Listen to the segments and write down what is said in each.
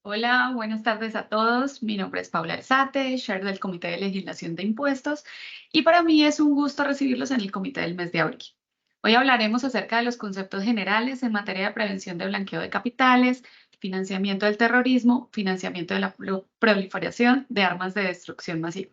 Hola, buenas tardes a todos. Mi nombre es Paula Alzate, chair del Comité de Legislación de Impuestos, y para mí es un gusto recibirlos en el Comité del mes de abril. Hoy hablaremos acerca de los conceptos generales en materia de prevención de blanqueo de capitales, financiamiento del terrorismo, financiamiento de la proliferación de armas de destrucción masiva.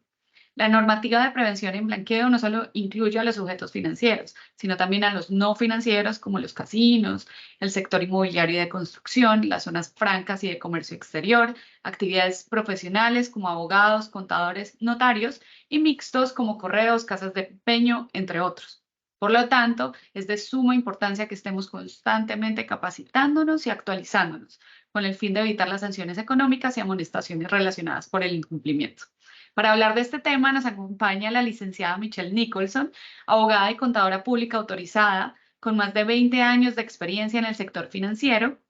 La normativa de prevención en blanqueo no solo incluye a los sujetos financieros, sino también a los no financieros como los casinos, el sector inmobiliario y de construcción, las zonas francas y de comercio exterior, actividades profesionales como abogados, contadores, notarios y mixtos como correos, casas de empeño, entre otros. Por lo tanto, es de suma importancia que estemos constantemente capacitándonos y actualizándonos con el fin de evitar las sanciones económicas y amonestaciones relacionadas por el incumplimiento. Para hablar de este tema nos acompaña la licenciada Michelle Nicholson, abogada y contadora pública autorizada, con más de 20 años de experiencia en el sector financiero,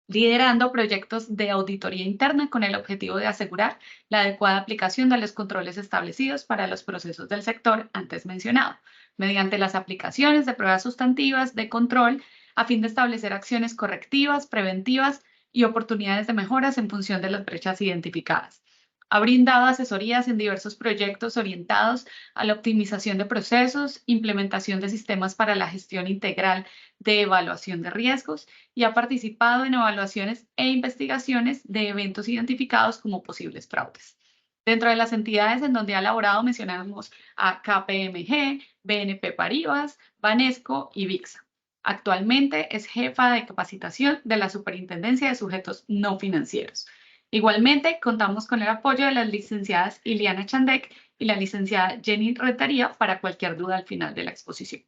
liderando proyectos de auditoría interna con el objetivo de asegurar la adecuada aplicación de los controles establecidos para los procesos del sector antes mencionado, mediante las aplicaciones de pruebas sustantivas de control a fin de establecer acciones correctivas, preventivas y oportunidades de mejoras en función de las brechas identificadas. Ha brindado asesorías en diversos proyectos orientados a la optimización de procesos, implementación de sistemas para la gestión integral de evaluación de riesgos y ha participado en evaluaciones e investigaciones de eventos identificados como posibles fraudes. Dentro de las entidades en donde ha laborado mencionamos a KPMG, BNP Paribas, Banesco y VIXA. Actualmente es jefa de capacitación de la Superintendencia de Sujetos No Financieros. Igualmente, contamos con el apoyo de las licenciadas Iliana Chandek y la licenciada Jenny Retaría para cualquier duda al final de la exposición.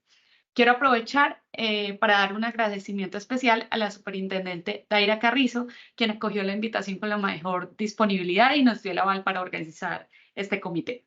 Quiero aprovechar para dar un agradecimiento especial a la superintendente Daira Carrizo, quien acogió la invitación con la mejor disponibilidad y nos dio el aval para organizar este comité.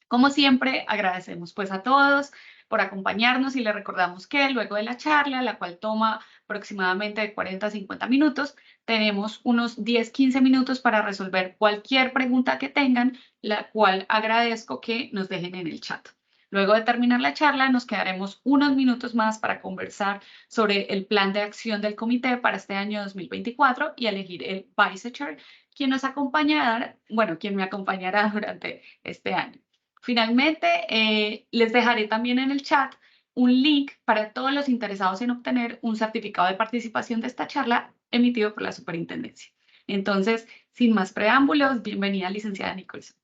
Como siempre, agradecemos pues a todos por acompañarnos y les recordamos que luego de la charla, la cual toma aproximadamente de 40 a 50 minutos, tenemos unos 10-15 minutos para resolver cualquier pregunta que tengan, la cual agradezco que nos dejen en el chat. Luego de terminar la charla, nos quedaremos unos minutos más para conversar sobre el plan de acción del comité para este año 2024 y elegir el Vice Chair, quien nos acompañará, bueno, quien me acompañará durante este año. Finalmente, les dejaré también en el chat un link para todos los interesados en obtener un certificado de participación de esta charla emitido por la superintendencia. Entonces, sin más preámbulos, bienvenida, licenciada Nicholson.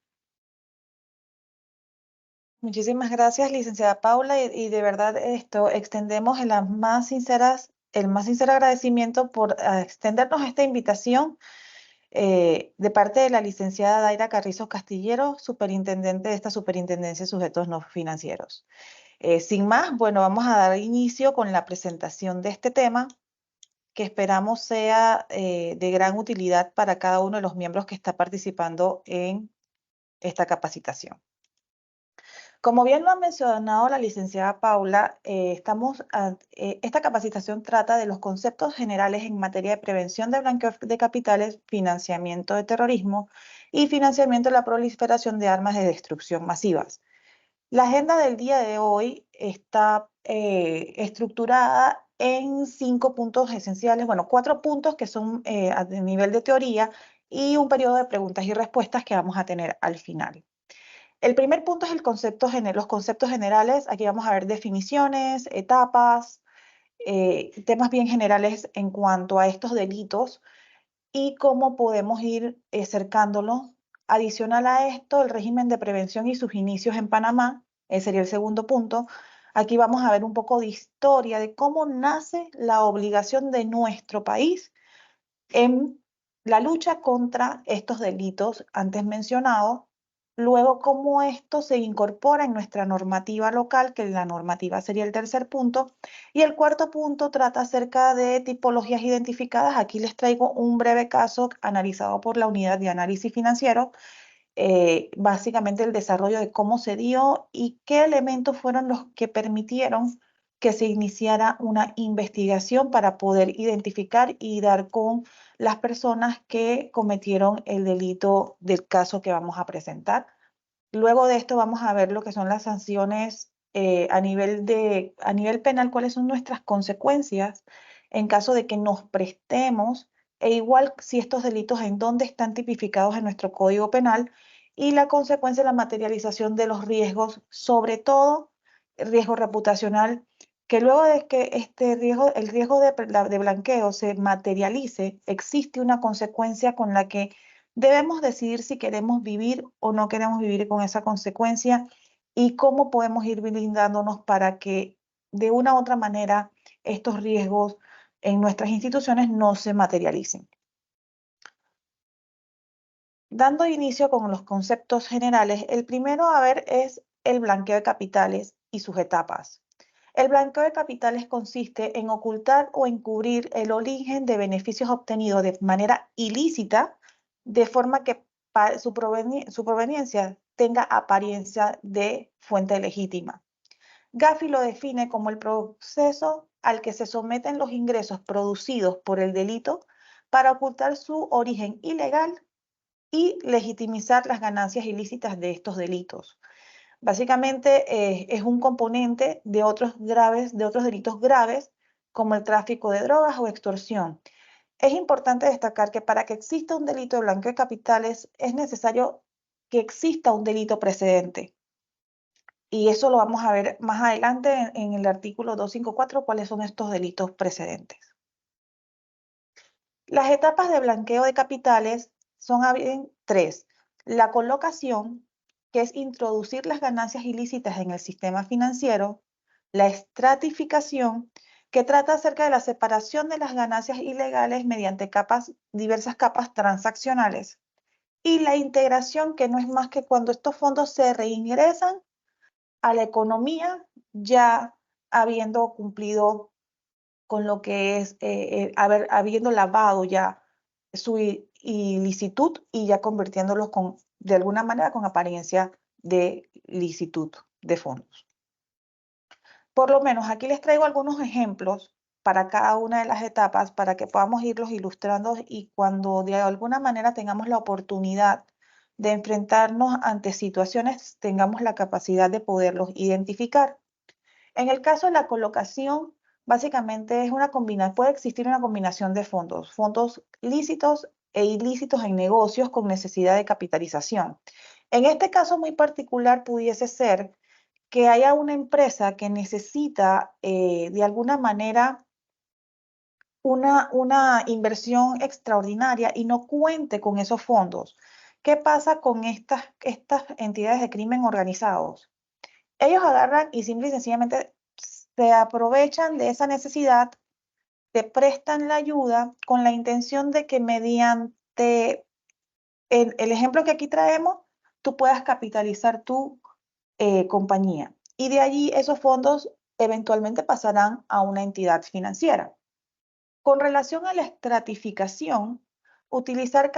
Muchísimas gracias, licenciada Paula, y de verdad extendemos el más sincero agradecimiento por extendernos esta invitación de parte de la licenciada Daira Carrizo Castillero, superintendente de esta Superintendencia de Sujetos No Financieros. Sin más, bueno, vamos a dar inicio con la presentación de este tema, que esperamos sea de gran utilidad para cada uno de los miembros que está participando en esta capacitación. Como bien lo ha mencionado la licenciada Paula, esta capacitación trata de los conceptos generales en materia de prevención de blanqueo de capitales, financiamiento de terrorismo y financiamiento de la proliferación de armas de destrucción masivas. La agenda del día de hoy está estructurada en 5 puntos esenciales, bueno, 4 puntos que son a nivel de teoría y un periodo de preguntas y respuestas que vamos a tener al final. El primer punto es los conceptos generales. Aquí vamos a ver definiciones, etapas, temas bien generales en cuanto a estos delitos y cómo podemos ir cercándolos. Adicional a esto, el régimen de prevención y sus inicios en Panamá, ese sería el segundo punto. Aquí vamos a ver un poco de historia de cómo nace la obligación de nuestro país en la lucha contra estos delitos antes mencionados. Luego, cómo esto se incorpora en nuestra normativa local, que la normativa sería el tercer punto. Y el cuarto punto trata acerca de tipologías identificadas. Aquí les traigo un breve caso analizado por la Unidad de Análisis Financiero, básicamente el desarrollo de cómo se dio y qué elementos fueron los que permitieron que se iniciara una investigación para poder identificar y dar con las personas que cometieron el delito del caso que vamos a presentar. Luego de esto vamos a ver lo que son las sanciones a nivel penal, cuáles son nuestras consecuencias en caso de que nos prestemos e igual si estos delitos en dónde están tipificados en nuestro Código Penal y la consecuencia de la materialización de los riesgos, sobre todo el riesgo reputacional, que luego de que el riesgo de blanqueo se materialice, existe una consecuencia con la que debemos decidir si queremos vivir o no queremos vivir con esa consecuencia y cómo podemos ir blindándonos para que de una u otra manera estos riesgos en nuestras instituciones no se materialicen. Dando inicio con los conceptos generales, el primero a ver es el blanqueo de capitales y sus etapas. El blanqueo de capitales consiste en ocultar o encubrir el origen de beneficios obtenidos de manera ilícita, de forma que su proveniencia tenga apariencia de fuente legítima. Gafi lo define como el proceso al que se someten los ingresos producidos por el delito para ocultar su origen ilegal y legitimizar las ganancias ilícitas de estos delitos. Básicamente es un componente de otros delitos graves como el tráfico de drogas o extorsión. Es importante destacar que para que exista un delito de blanqueo de capitales es necesario que exista un delito precedente. Y eso lo vamos a ver más adelante en el artículo 254, cuáles son estos delitos precedentes. Las etapas de blanqueo de capitales son tres. La colocación, que es introducir las ganancias ilícitas en el sistema financiero. La estratificación, que trata acerca de la separación de las ganancias ilegales mediante diversas capas transaccionales. Y la integración, que no es más que cuando estos fondos se reingresan a la economía ya habiendo cumplido con lo que es, habiendo lavado ya su ilicitud y ya convirtiéndolos de alguna manera con apariencia de licitud de fondos. Por lo menos aquí les traigo algunos ejemplos para cada una de las etapas para que podamos irlos ilustrando y cuando de alguna manera tengamos la oportunidad de enfrentarnos ante situaciones, tengamos la capacidad de poderlos identificar. En el caso de la colocación, básicamente puede existir una combinación de fondos lícitos e ilícitos en negocios con necesidad de capitalización. En este caso muy particular pudiese ser que haya una empresa que necesita de alguna manera una inversión extraordinaria y no cuente con esos fondos. ¿Qué pasa con estas entidades de crimen organizados? Ellos agarran y simple y sencillamente se aprovechan de esa necesidad, te prestan la ayuda con la intención de que mediante el ejemplo que aquí traemos, tú puedas capitalizar tu compañía. Y de allí esos fondos eventualmente pasarán a una entidad financiera. Con relación a la estratificación, utilizar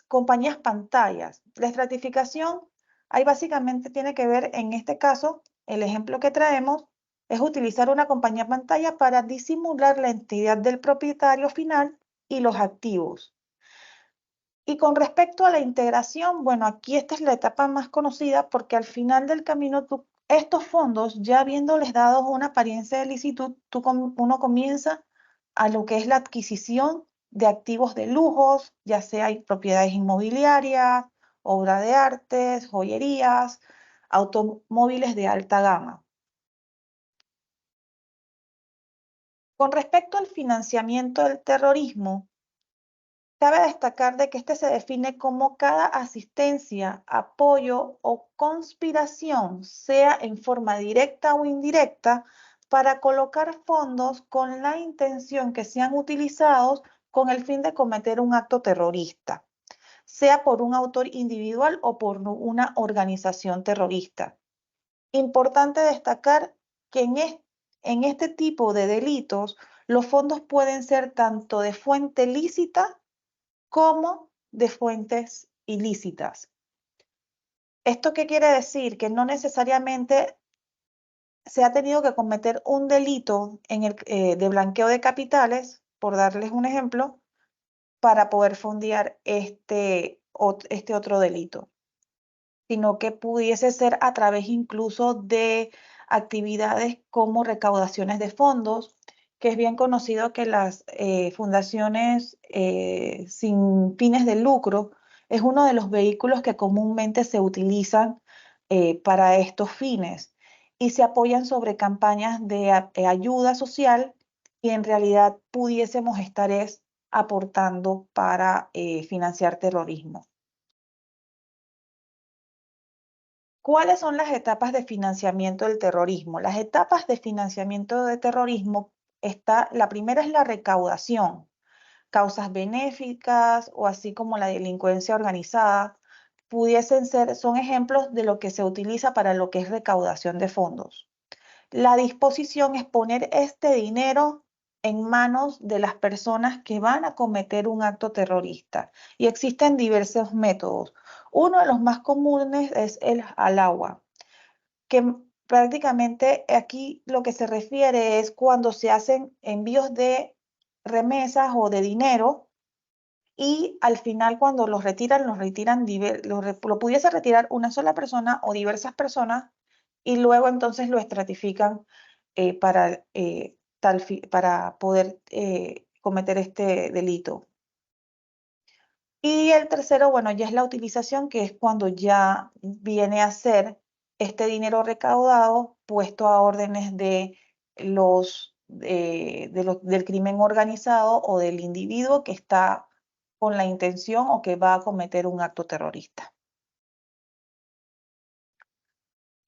compañías pantallas. La estratificación ahí básicamente tiene que ver, en este caso, el ejemplo que traemos, es utilizar una compañía pantalla para disimular la entidad del propietario final y los activos. Y con respecto a la integración, bueno, aquí esta es la etapa más conocida porque al final del camino estos fondos, ya habiéndoles dado una apariencia de licitud, uno comienza a lo que es la adquisición de activos de lujos, ya sea propiedades inmobiliarias, obra de artes, joyerías, automóviles de alta gama. Con respecto al financiamiento del terrorismo, cabe destacar de que este se define como cada asistencia, apoyo o conspiración, sea en forma directa o indirecta, para colocar fondos con la intención que sean utilizados con el fin de cometer un acto terrorista, sea por un autor individual o por una organización terrorista. Importante destacar que en este tipo de delitos, los fondos pueden ser tanto de fuente lícita como de fuentes ilícitas. ¿Esto qué quiere decir? Que no necesariamente se ha tenido que cometer un delito de blanqueo de capitales, por darles un ejemplo, para poder fondear este otro delito, sino que pudiese ser a través incluso de actividades como recaudaciones de fondos, que es bien conocido que las fundaciones sin fines de lucro es uno de los vehículos que comúnmente se utilizan para estos fines y se apoyan sobre campañas de ayuda social y en realidad pudiésemos estar aportando para financiar terrorismo. ¿Cuáles son las etapas de financiamiento del terrorismo? Las etapas de financiamiento de terrorismo la primera es la recaudación, causas benéficas o así como la delincuencia organizada, son ejemplos de lo que se utiliza para lo que es recaudación de fondos. La disposición es poner este dinero en manos de las personas que van a cometer un acto terrorista y existen diversos métodos. Uno de los más comunes es el al agua, que prácticamente aquí lo que se refiere es cuando se hacen envíos de remesas o de dinero y al final cuando los retiran, lo pudiese retirar una sola persona o diversas personas y luego entonces lo estratifican para poder cometer este delito. Y el tercero, bueno, ya es la utilización, que es cuando ya viene a ser este dinero recaudado puesto a órdenes del crimen organizado o del individuo que está con la intención o que va a cometer un acto terrorista.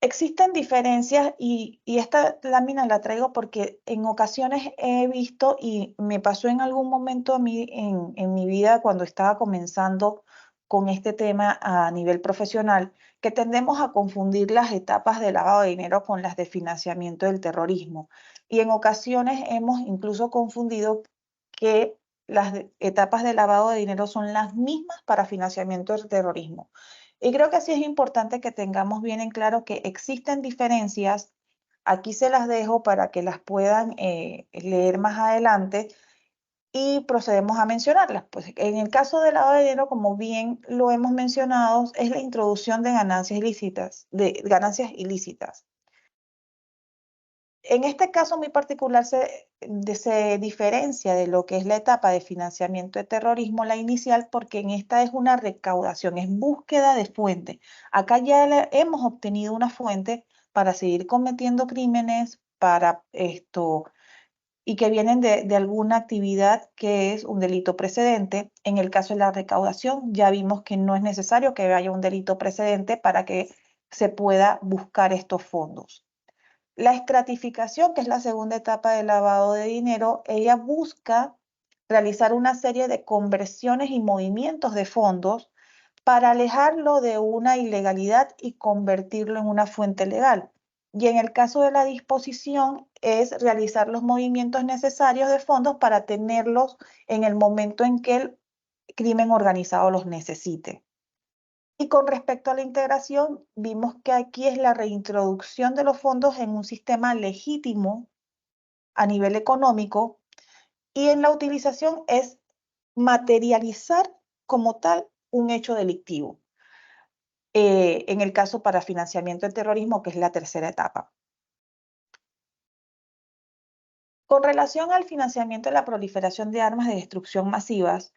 Existen diferencias y esta lámina la traigo porque en ocasiones he visto y me pasó en algún momento a mí en mi vida cuando estaba comenzando con este tema a nivel profesional, que tendemos a confundir las etapas de lavado de dinero con las de financiamiento del terrorismo. Y en ocasiones hemos incluso confundido que etapas de lavado de dinero son las mismas para financiamiento del terrorismo. Y creo que sí es importante que tengamos bien en claro que existen diferencias. Aquí se las dejo para que las puedan leer más adelante y procedemos a mencionarlas. Pues en el caso del lavado de dinero, como bien lo hemos mencionado, es la introducción de ganancias ilícitas. En este caso muy particular se diferencia de lo que es la etapa de financiamiento de terrorismo, la inicial, porque en esta es una recaudación, es búsqueda de fuente. Acá ya hemos obtenido una fuente para seguir cometiendo crímenes, para esto, y que vienen de alguna actividad que es un delito precedente. En el caso de la recaudación, ya vimos que no es necesario que haya un delito precedente para que se pueda buscar estos fondos. La estratificación, que es la segunda etapa del lavado de dinero, ella busca realizar una serie de conversiones y movimientos de fondos para alejarlo de una ilegalidad y convertirlo en una fuente legal. Y en el caso de la disposición es realizar los movimientos necesarios de fondos para tenerlos en el momento en que el crimen organizado los necesite. Y con respecto a la integración, vimos que aquí es la reintroducción de los fondos en un sistema legítimo a nivel económico y en la utilización es materializar como tal un hecho delictivo. En el caso para financiamiento del terrorismo, que es la tercera etapa. Con relación al financiamiento de la proliferación de armas de destrucción masivas,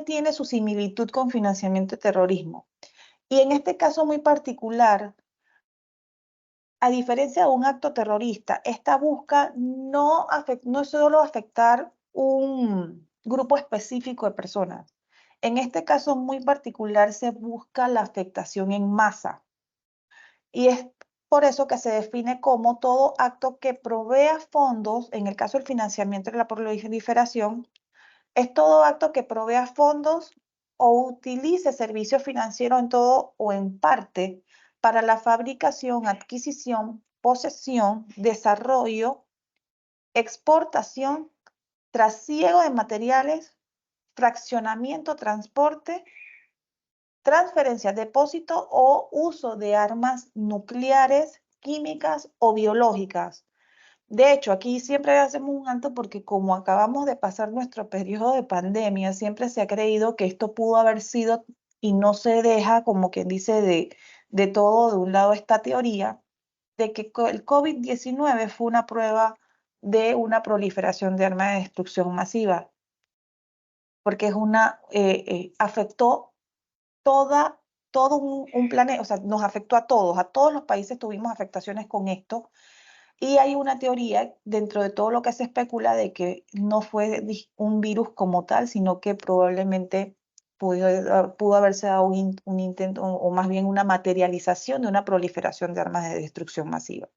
tiene su similitud con financiamiento de terrorismo. Y en este caso muy particular, a diferencia de un acto terrorista, esta busca no solo afectar un grupo específico de personas. En este caso muy particular se busca la afectación en masa. Y es por eso que se define como todo acto que provea fondos, en el caso del financiamiento de la proliferación, es todo acto que provea fondos o utilice servicios financieros en todo o en parte para la fabricación, adquisición, posesión, desarrollo, exportación, trasiego de materiales, fraccionamiento, transporte, transferencia, depósito o uso de armas nucleares, químicas o biológicas. De hecho, aquí siempre hacemos un alto porque como acabamos de pasar nuestro periodo de pandemia, siempre se ha creído que esto pudo haber sido y no se deja, como quien dice, de todo de un lado esta teoría de que el COVID-19 fue una prueba de una proliferación de armas de destrucción masiva, porque afectó todo un planeta, o sea, nos afectó a todos los países tuvimos afectaciones con esto, y hay una teoría dentro de todo lo que se especula de que no fue un virus como tal, sino que probablemente pudo haberse dado un intento, o más bien una materialización de una proliferación de armas de destrucción masiva.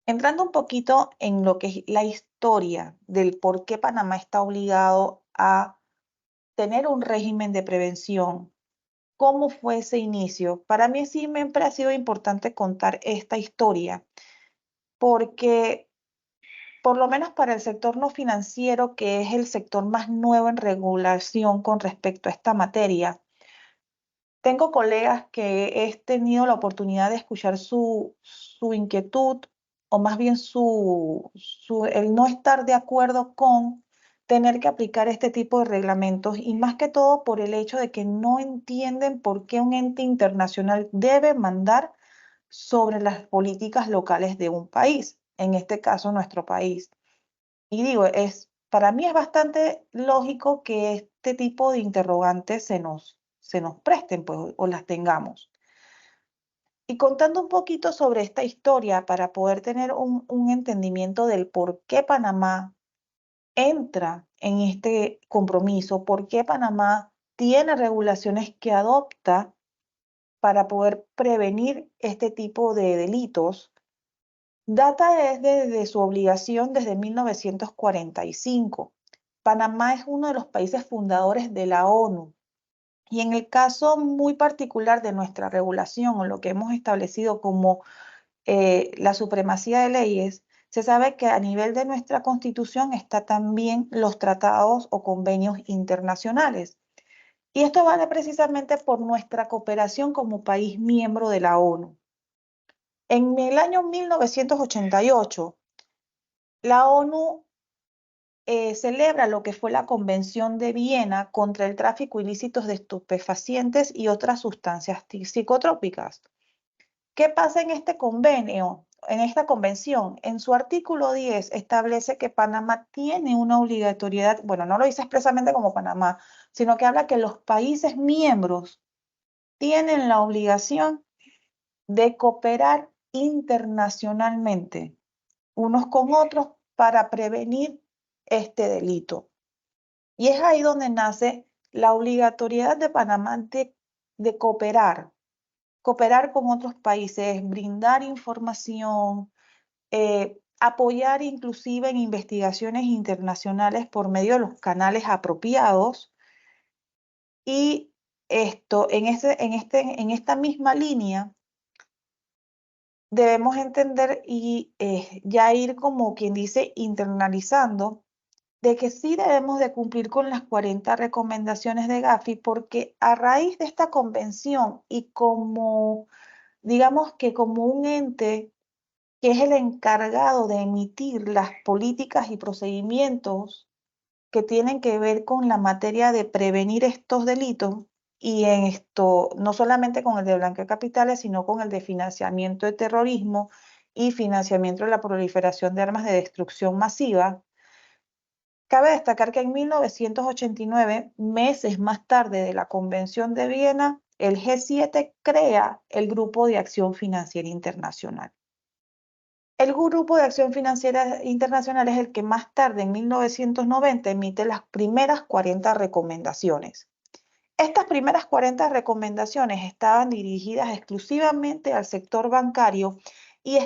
Entrando un poquito en lo que es la historia del por qué Panamá está obligado a tener un régimen de prevención, cómo fue ese inicio. Para mí siempre ha sido importante contar esta historia, porque por lo menos para el sector no financiero, que es el sector más nuevo en regulación con respecto a esta materia, tengo colegas que he tenido la oportunidad de escuchar su inquietud, o más bien el no estar de acuerdo con tener que aplicar este tipo de reglamentos, y más que todo por el hecho de que no entienden por qué un ente internacional debe mandar sobre las políticas locales de un país, en este caso nuestro país. Y digo, para mí es bastante lógico que este tipo de interrogantes se nos presten, pues, o las tengamos. Y contando un poquito sobre esta historia para poder tener un entendimiento del por qué Panamá entra en este compromiso, por qué Panamá tiene regulaciones que adopta para poder prevenir este tipo de delitos, data desde su obligación desde 1945. Panamá es uno de los países fundadores de la ONU, y en el caso muy particular de nuestra regulación, o lo que hemos establecido como la supremacía de leyes, se sabe que a nivel de nuestra Constitución está también los tratados o convenios internacionales. Y esto vale precisamente por nuestra cooperación como país miembro de la ONU. En el año 1988, la ONU celebra lo que fue la Convención de Viena contra el tráfico ilícito de estupefacientes y otras sustancias psicotrópicas. ¿Qué pasa en este convenio? En esta convención, en su artículo 10 establece que Panamá tiene una obligatoriedad, bueno, no lo dice expresamente como Panamá, sino que habla que los países miembros tienen la obligación de cooperar internacionalmente unos con otros para prevenir este delito. Y es ahí donde nace la obligatoriedad de Panamá de cooperar con otros países, brindar información, apoyar inclusive en investigaciones internacionales por medio de los canales apropiados. Y esto, en esta misma línea, debemos entender y ya ir, como quien dice, internalizando de que sí debemos de cumplir con las 40 recomendaciones de Gafi, porque a raíz de esta convención, y como, digamos que como un ente que es el encargado de emitir las políticas y procedimientos que tienen que ver con la materia de prevenir estos delitos, y en esto no solamente con el de blanqueo de capitales, sino con el de financiamiento de terrorismo y financiamiento de la proliferación de armas de destrucción masiva. Cabe destacar que en 1989, meses más tarde de la Convención de Viena, el G7 crea el Grupo de Acción Financiera Internacional. El Grupo de Acción Financiera Internacional es el que más tarde, en 1990, emite las primeras 40 recomendaciones. Estas primeras 40 recomendaciones estaban dirigidas exclusivamente al sector bancario y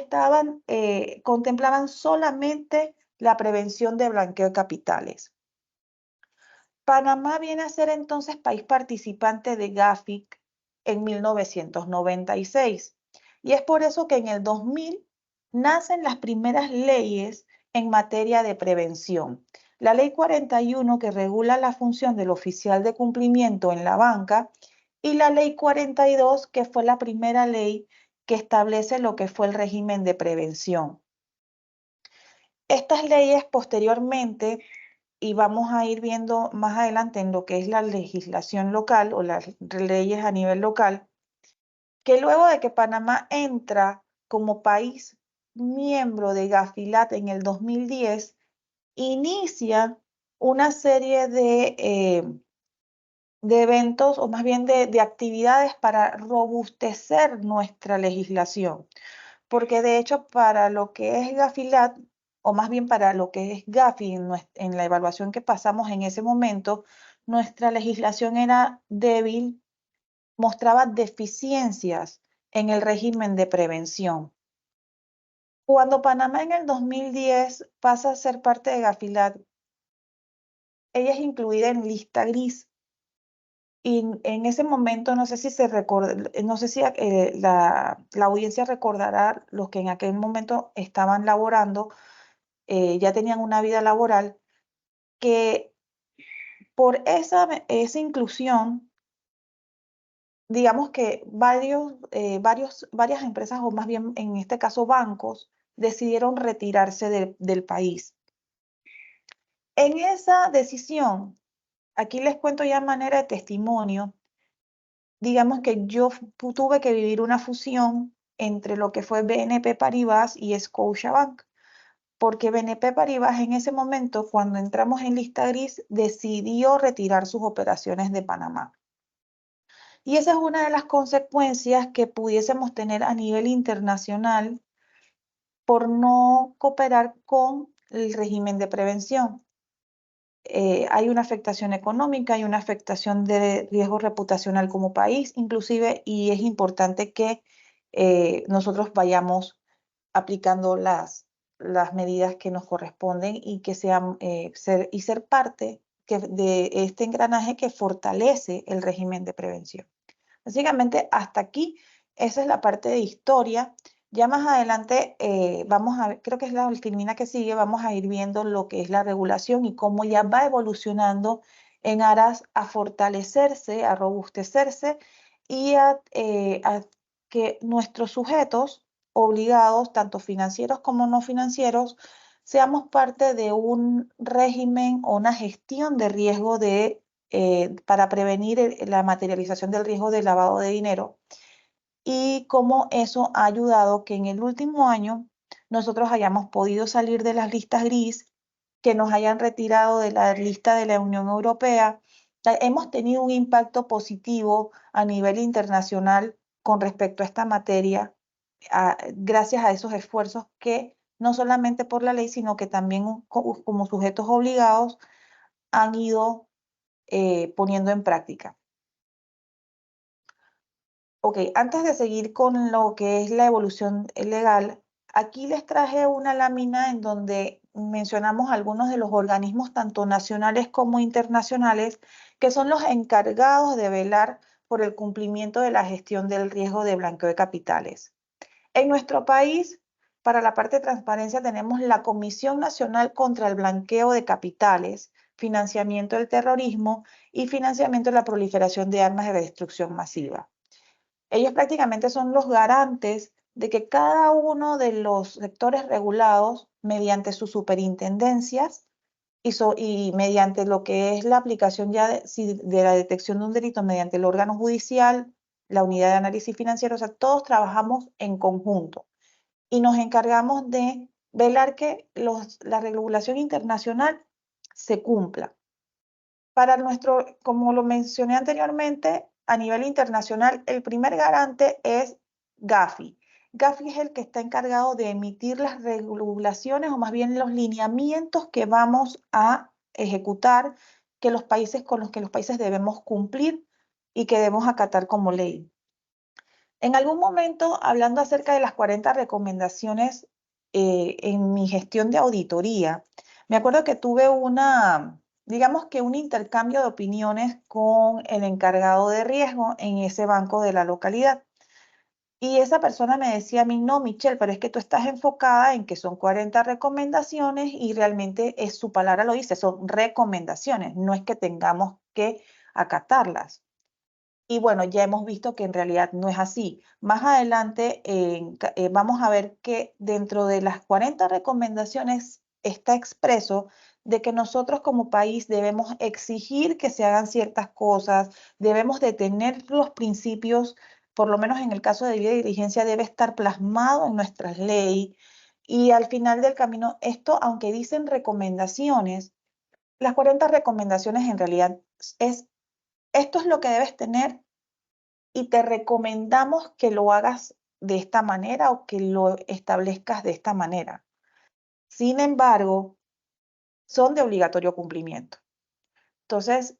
contemplaban solamente la prevención de blanqueo de capitales. Panamá viene a ser entonces país participante de GAFIC en 1996, y es por eso que en el 2000 nacen las primeras leyes en materia de prevención. La Ley 41, que regula la función del oficial de cumplimiento en la banca, y la Ley 42, que fue la primera ley que establece lo que fue el régimen de prevención. Estas leyes posteriormente, y vamos a ir viendo más adelante en lo que es la legislación local o las leyes a nivel local, que luego de que Panamá entra como país miembro de Gafilat en el 2010, inicia una serie de eventos, o más bien de actividades para robustecer nuestra legislación. Porque de hecho para lo que es Gafilat, o más bien para lo que es Gafi, en la evaluación que pasamos en ese momento, nuestra legislación era débil, mostraba deficiencias en el régimen de prevención. Cuando Panamá en el 2010 pasa a ser parte de Gafilat, ella es incluida en lista gris. Y en ese momento, no sé si no sé si la audiencia recordará, los que en aquel momento estaban laborando, ya tenían una vida laboral, que por esa inclusión, digamos que varias empresas, o más bien en este caso bancos, decidieron retirarse del país. En esa decisión, aquí les cuento ya de manera de testimonio, digamos que yo tuve que vivir una fusión entre lo que fue BNP Paribas y Scotiabank, porque BNP Paribas en ese momento, cuando entramos en lista gris, decidió retirar sus operaciones de Panamá. Y esa es una de las consecuencias que pudiésemos tener a nivel internacional por no cooperar con el régimen de prevención. Hay una afectación económica, hay una afectación de riesgo reputacional como país, inclusive, y es importante que nosotros vayamos aplicando las medidas que nos corresponden y que ser parte de este engranaje que fortalece el régimen de prevención. Básicamente, hasta aquí, esa es la parte de historia. Ya más adelante, vamos a ver, creo que es la filmina que sigue, vamos a ir viendo lo que es la regulación y cómo ya va evolucionando en aras a fortalecerse, a robustecerse y a que nuestros sujetos obligados, tanto financieros como no financieros, seamos parte de un régimen o una gestión de riesgo para prevenir la materialización del riesgo de lavado de dinero, y cómo eso ha ayudado que en el último año nosotros hayamos podido salir de las listas gris, que nos hayan retirado de la lista de la Unión Europea. Hemos tenido un impacto positivo a nivel internacional con respecto a esta materia, gracias a esos esfuerzos que no solamente por la ley, sino que también como sujetos obligados han ido poniendo en práctica. Ok, antes de seguir con lo que es la evolución legal, aquí les traje una lámina en donde mencionamos algunos de los organismos, tanto nacionales como internacionales, que son los encargados de velar por el cumplimiento de la gestión del riesgo de blanqueo de capitales. En nuestro país, para la parte de transparencia, tenemos la Comisión Nacional contra el Blanqueo de Capitales, Financiamiento del Terrorismo y Financiamiento de la Proliferación de Armas de Destrucción Masiva. Ellos prácticamente son los garantes de que cada uno de los sectores regulados, mediante sus superintendencias y mediante lo que es la aplicación ya de la detección de un delito mediante el órgano judicial, la unidad de análisis financiero, o sea, todos trabajamos en conjunto y nos encargamos de velar que la regulación internacional se cumpla. Como lo mencioné anteriormente, a nivel internacional, el primer garante es Gafi. Gafi es el que está encargado de emitir las regulaciones, o más bien los lineamientos que vamos a ejecutar, con los que los países debemos cumplir y que debemos acatar como ley. En algún momento, hablando acerca de las 40 recomendaciones en mi gestión de auditoría, me acuerdo que tuve digamos que un intercambio de opiniones con el encargado de riesgo en ese banco de la localidad. Y esa persona me decía a mí, no, Michelle, pero es que tú estás enfocada en que son 40 recomendaciones y realmente su palabra lo dice, son recomendaciones, no es que tengamos que acatarlas. Y bueno, ya hemos visto que en realidad no es así. Más adelante vamos a ver que dentro de las 40 recomendaciones está expreso de que nosotros como país debemos exigir que se hagan ciertas cosas, debemos de tener los principios por lo menos en el caso de debida diligencia, debe estar plasmado en nuestras leyes. Y al final del camino, esto, aunque dicen recomendaciones, las 40 recomendaciones en realidad esto es lo que debes tener y te recomendamos que lo hagas de esta manera o que lo establezcas de esta manera. Sin embargo, son de obligatorio cumplimiento. Entonces,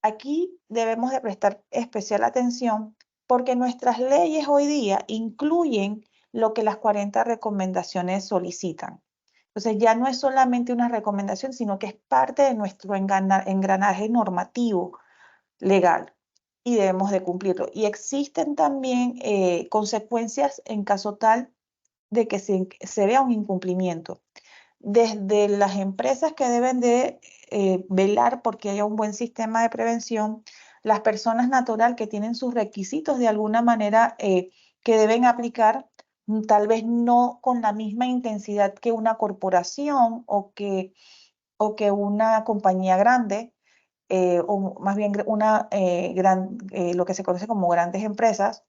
aquí debemos de prestar especial atención porque nuestras leyes hoy día incluyen lo que las 40 recomendaciones solicitan. Entonces, ya no es solamente una recomendación, sino que es parte de nuestro engranaje normativo legal y debemos de cumplirlo. Y existen también consecuencias en caso tal de que se vea un incumplimiento. Desde las empresas que deben de velar porque haya un buen sistema de prevención, las personas natural que tienen sus requisitos de alguna manera que deben aplicar, tal vez no con la misma intensidad que una corporación o que una compañía grande, o más bien una lo que se conoce como grandes empresas,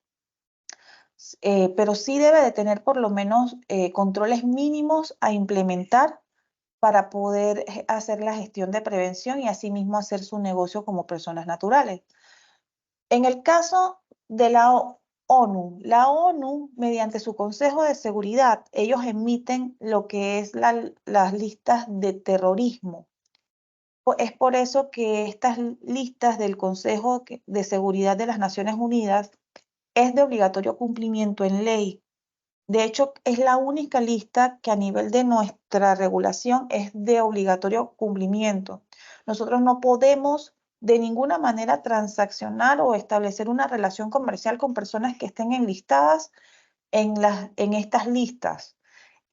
pero sí debe de tener por lo menos controles mínimos a implementar para poder hacer la gestión de prevención y asimismo hacer su negocio como personas naturales. En el caso de la ONU, mediante su Consejo de Seguridad, ellos emiten lo que es las listas de terrorismo. Es por eso que estas listas del Consejo de Seguridad de las Naciones Unidas es de obligatorio cumplimiento en ley. De hecho, es la única lista que a nivel de nuestra regulación es de obligatorio cumplimiento. Nosotros no podemos de ninguna manera transaccionar o establecer una relación comercial con personas que estén enlistadas en estas listas.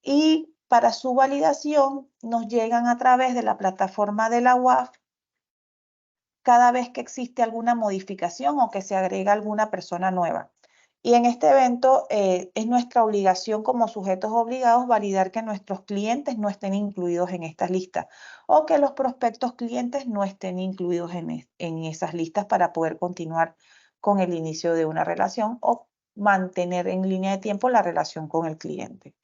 Y para su validación nos llegan a través de la plataforma de la UAF cada vez que existe alguna modificación o que se agrega alguna persona nueva. Y en este evento es nuestra obligación como sujetos obligados validar que nuestros clientes no estén incluidos en estas listas o que los prospectos clientes no estén incluidos en esas listas para poder continuar con el inicio de una relación o mantener en línea de tiempo la relación con el cliente.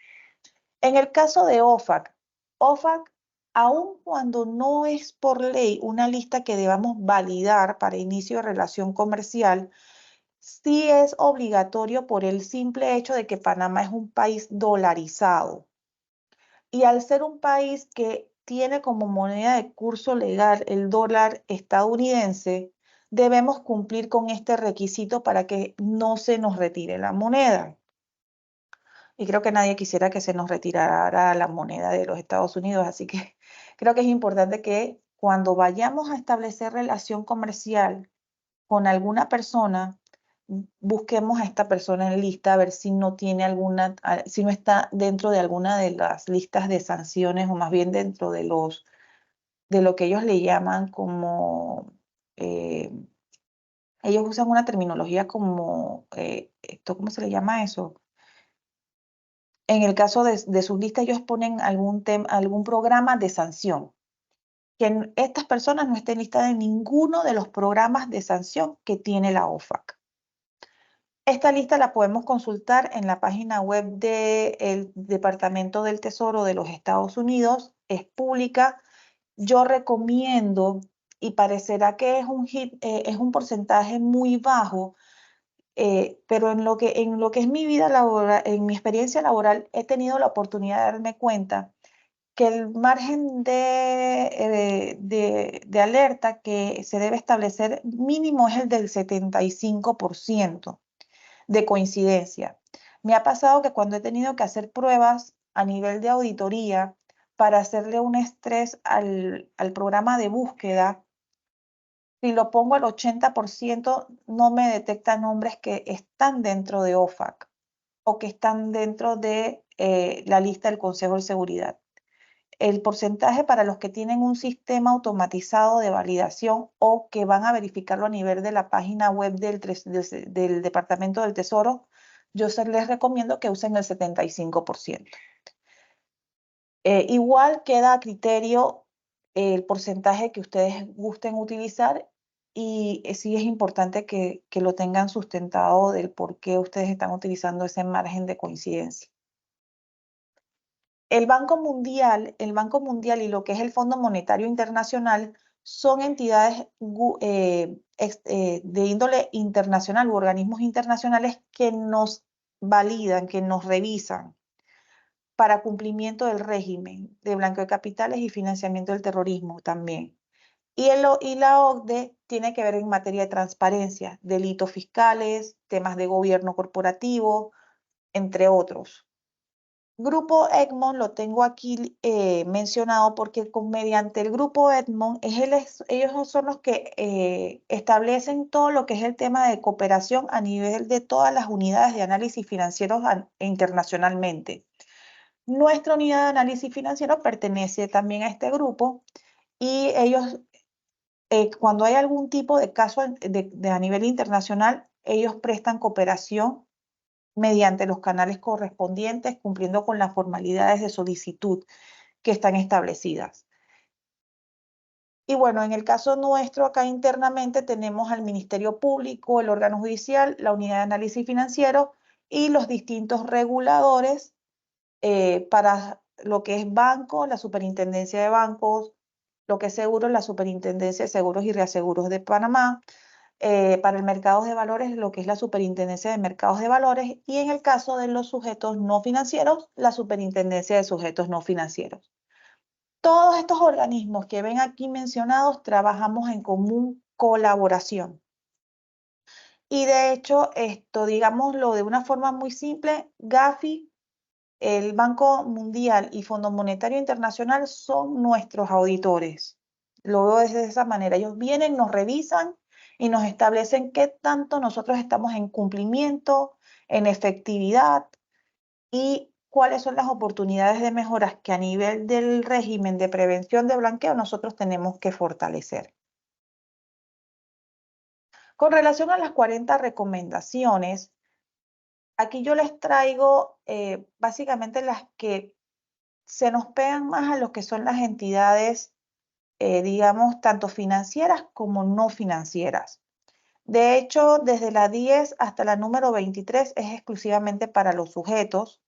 En el caso de OFAC, aun cuando no es por ley una lista que debamos validar para inicio de relación comercial, sí es obligatorio por el simple hecho de que Panamá es un país dolarizado. Y al ser un país que tiene como moneda de curso legal el dólar estadounidense, debemos cumplir con este requisito para que no se nos retire la moneda. Y creo que nadie quisiera que se nos retirara la moneda de los Estados Unidos, así que creo que es importante que cuando vayamos a establecer relación comercial con alguna persona, busquemos a esta persona en lista a ver si no tiene si no está dentro de alguna de las listas de sanciones o más bien dentro de lo que ellos le llaman como, ellos usan una terminología como, ¿cómo se le llama eso? En el caso de sus listas, ellos ponen algún programa de sanción. Que estas personas no estén listadas en ninguno de los programas de sanción que tiene la OFAC. Esta lista la podemos consultar en la página web del Departamento del Tesoro de los Estados Unidos. Es pública. Yo recomiendo, y parecerá que es un porcentaje muy bajo, pero en lo que es mi vida laboral, en mi experiencia laboral, he tenido la oportunidad de darme cuenta que el margen de alerta que se debe establecer mínimo es el del 75% de coincidencia. Me ha pasado que cuando he tenido que hacer pruebas a nivel de auditoría para hacerle un estrés al programa de búsqueda, si lo pongo al 80%, no me detecta nombres que están dentro de OFAC o que están dentro de la lista del Consejo de Seguridad. El porcentaje para los que tienen un sistema automatizado de validación o que van a verificarlo a nivel de la página web del Departamento del Tesoro, yo les recomiendo que usen el 75%. Igual queda a criterio el porcentaje que ustedes gusten utilizar y sí es importante que lo tengan sustentado del por qué ustedes están utilizando ese margen de coincidencia. El Banco Mundial y lo que es el Fondo Monetario Internacional son entidades de índole internacional u organismos internacionales que nos validan, que nos revisan para cumplimiento del régimen de blanqueo de capitales y financiamiento del terrorismo también. Y la OCDE tiene que ver en materia de transparencia, delitos fiscales, temas de gobierno corporativo, entre otros. Grupo Egmont lo tengo aquí mencionado porque mediante el Grupo Egmont ellos son los que establecen todo lo que es el tema de cooperación a nivel de todas las unidades de análisis financieros internacionalmente. Nuestra unidad de análisis financiero pertenece también a este grupo y ellos, cuando hay algún tipo de caso a nivel internacional, ellos prestan cooperación mediante los canales correspondientes, cumpliendo con las formalidades de solicitud que están establecidas. Y bueno, en el caso nuestro, acá internamente tenemos al Ministerio Público, el órgano judicial, la unidad de análisis financiero y los distintos reguladores para lo que es banco, la superintendencia de bancos, lo que es seguros, la superintendencia de seguros y reaseguros de Panamá, para el mercado de valores, lo que es la superintendencia de mercados de valores, y en el caso de los sujetos no financieros, la superintendencia de sujetos no financieros. Todos estos organismos que ven aquí mencionados trabajamos en común colaboración. Y de hecho, esto, digámoslo de una forma muy simple, Gafi, el Banco Mundial y Fondo Monetario Internacional son nuestros auditores. Lo veo desde esa manera. Ellos vienen, nos revisan y nos establecen qué tanto nosotros estamos en cumplimiento, en efectividad y cuáles son las oportunidades de mejoras que a nivel del régimen de prevención de blanqueo nosotros tenemos que fortalecer. Con relación a las 40 recomendaciones, aquí yo les traigo básicamente las que se nos pegan más a lo que son las entidades, digamos, tanto financieras como no financieras. De hecho, desde la 10 hasta la número 23 es exclusivamente para los sujetos.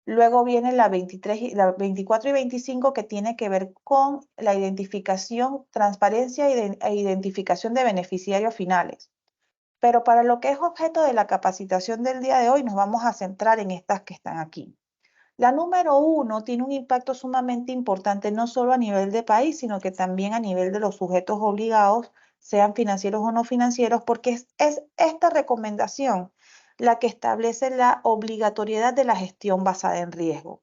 Luego viene la 23, la 24 y 25 que tiene que ver con la identificación, transparencia e identificación de beneficiarios finales. Pero para lo que es objeto de la capacitación del día de hoy, nos vamos a centrar en estas que están aquí. La número 1 tiene un impacto sumamente importante, no solo a nivel de país, sino que también a nivel de los sujetos obligados, sean financieros o no financieros, porque es esta recomendación la que establece la obligatoriedad de la gestión basada en riesgo.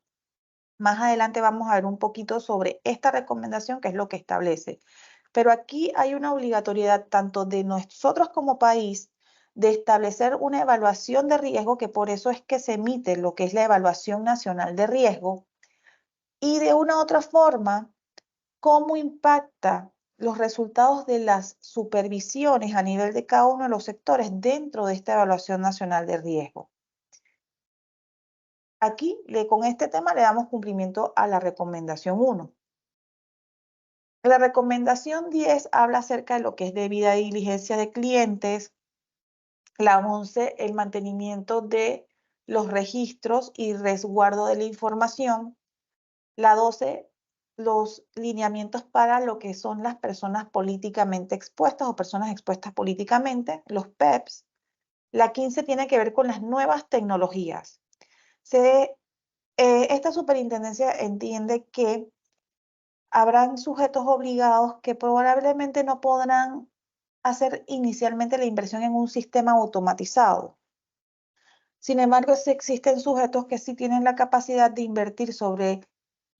Más adelante vamos a ver un poquito sobre esta recomendación, que es lo que establece. Pero aquí hay una obligatoriedad tanto de nosotros como país de establecer una evaluación de riesgo, que por eso es que se emite lo que es la Evaluación Nacional de Riesgo, y de una u otra forma, cómo impacta los resultados de las supervisiones a nivel de cada uno de los sectores dentro de esta Evaluación Nacional de Riesgo. Aquí, con este tema, le damos cumplimiento a la recomendación 1. La recomendación 10 habla acerca de lo que es debida diligencia de clientes. La 11, el mantenimiento de los registros y resguardo de la información. La 12, los lineamientos para lo que son las personas políticamente expuestas o personas expuestas políticamente, los PEPs. La 15 tiene que ver con las nuevas tecnologías. Esta superintendencia entiende que habrán sujetos obligados que probablemente no podrán hacer inicialmente la inversión en un sistema automatizado. Sin embargo, sí existen sujetos que sí tienen la capacidad de invertir sobre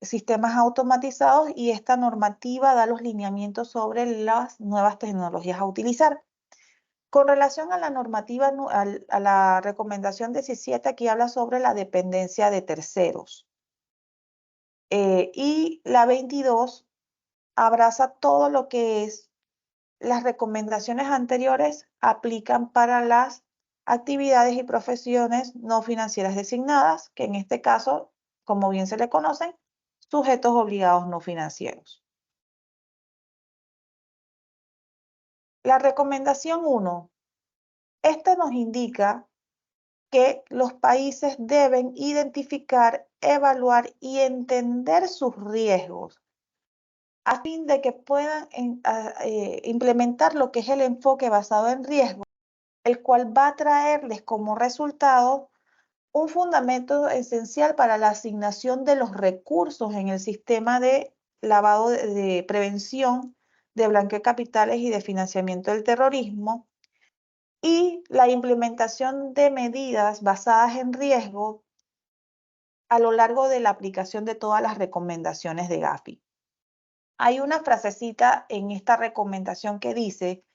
sistemas automatizados y esta normativa da los lineamientos sobre las nuevas tecnologías a utilizar. Con relación a la normativa, a la recomendación 17, aquí habla sobre la dependencia de terceros. Y la 22 abraza todo lo que es las recomendaciones anteriores aplican para las actividades y profesiones no financieras designadas, que en este caso, como bien se le conocen, sujetos obligados no financieros. La recomendación 1, esta nos indica que los países deben identificar, evaluar y entender sus riesgos a fin de que puedan implementar lo que es el enfoque basado en riesgo, el cual va a traerles como resultado un fundamento esencial para la asignación de los recursos en el sistema de lavado de prevención, de blanqueo de capitales y de financiamiento del terrorismo, y la implementación de medidas basadas en riesgo a lo largo de la aplicación de todas las recomendaciones de Gafi. Hay una frasecita en esta recomendación que dice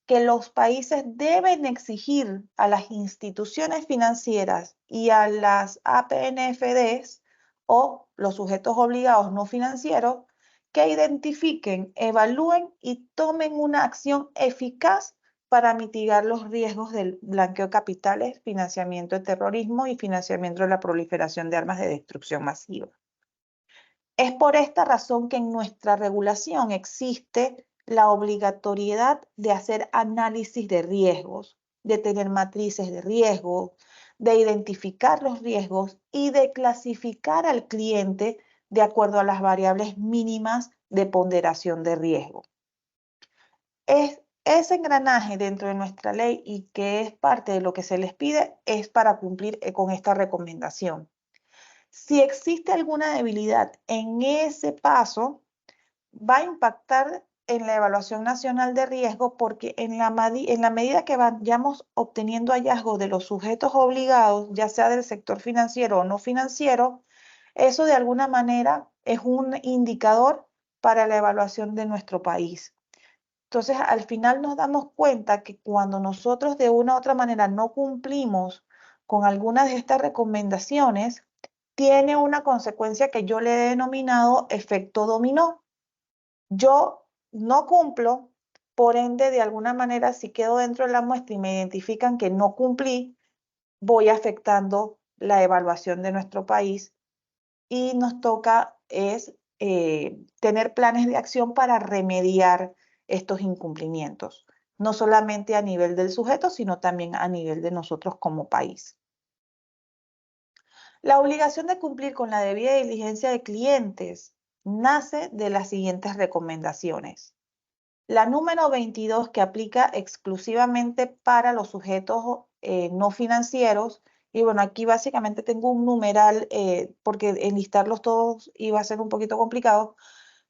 que los países deben exigir a las instituciones financieras y a las APNFDs o los sujetos obligados no financieros que identifiquen, evalúen y tomen una acción eficaz para mitigar los riesgos del blanqueo de capitales, financiamiento de terrorismo y financiamiento de la proliferación de armas de destrucción masiva. Es por esta razón que en nuestra regulación existe la obligatoriedad de hacer análisis de riesgos, de tener matrices de riesgo, de identificar los riesgos y de clasificar al cliente de acuerdo a las variables mínimas de ponderación de riesgo. Ese engranaje dentro de nuestra ley y que es parte de lo que se les pide es para cumplir con esta recomendación. Si existe alguna debilidad en ese paso, va a impactar en la evaluación nacional de riesgo porque en la medida que vayamos obteniendo hallazgos de los sujetos obligados, ya sea del sector financiero o no financiero, eso de alguna manera es un indicador para la evaluación de nuestro país. Entonces, al final nos damos cuenta que cuando nosotros de una u otra manera no cumplimos con algunas de estas recomendaciones, tiene una consecuencia que yo le he denominado efecto dominó. Yo no cumplo, por ende, de alguna manera, si quedo dentro de la muestra y me identifican que no cumplí, voy afectando la evaluación de nuestro país y nos toca tener planes de acción para remediar estos incumplimientos, no solamente a nivel del sujeto, sino también a nivel de nosotros como país. La obligación de cumplir con la debida diligencia de clientes nace de las siguientes recomendaciones. La número 22, que aplica exclusivamente para los sujetos no financieros, y bueno, aquí básicamente tengo un numeral porque enlistarlos todos iba a ser un poquito complicado,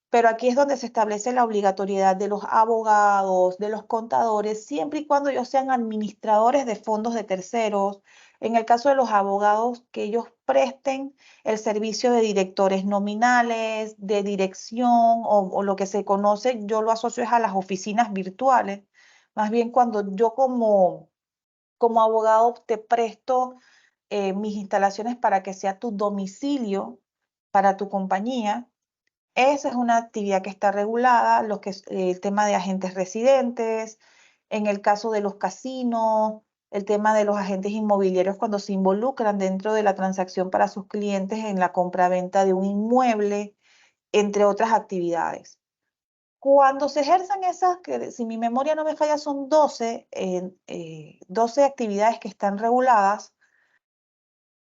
pero aquí es donde se establece la obligatoriedad de los abogados, de los contadores, siempre y cuando ellos sean administradores de fondos de terceros. En el caso de los abogados, que ellos presten el servicio de directores nominales, de dirección o lo que se conoce, yo lo asocio es a las oficinas virtuales. Más bien cuando yo como abogado te presto mis instalaciones para que sea tu domicilio para tu compañía. Esa es una actividad que está regulada, el tema de agentes residentes, en el caso de los casinos, el tema de los agentes inmobiliarios cuando se involucran dentro de la transacción para sus clientes en la compra-venta de un inmueble, entre otras actividades. Cuando se ejerzan esas, que si mi memoria no me falla, son 12 actividades que están reguladas,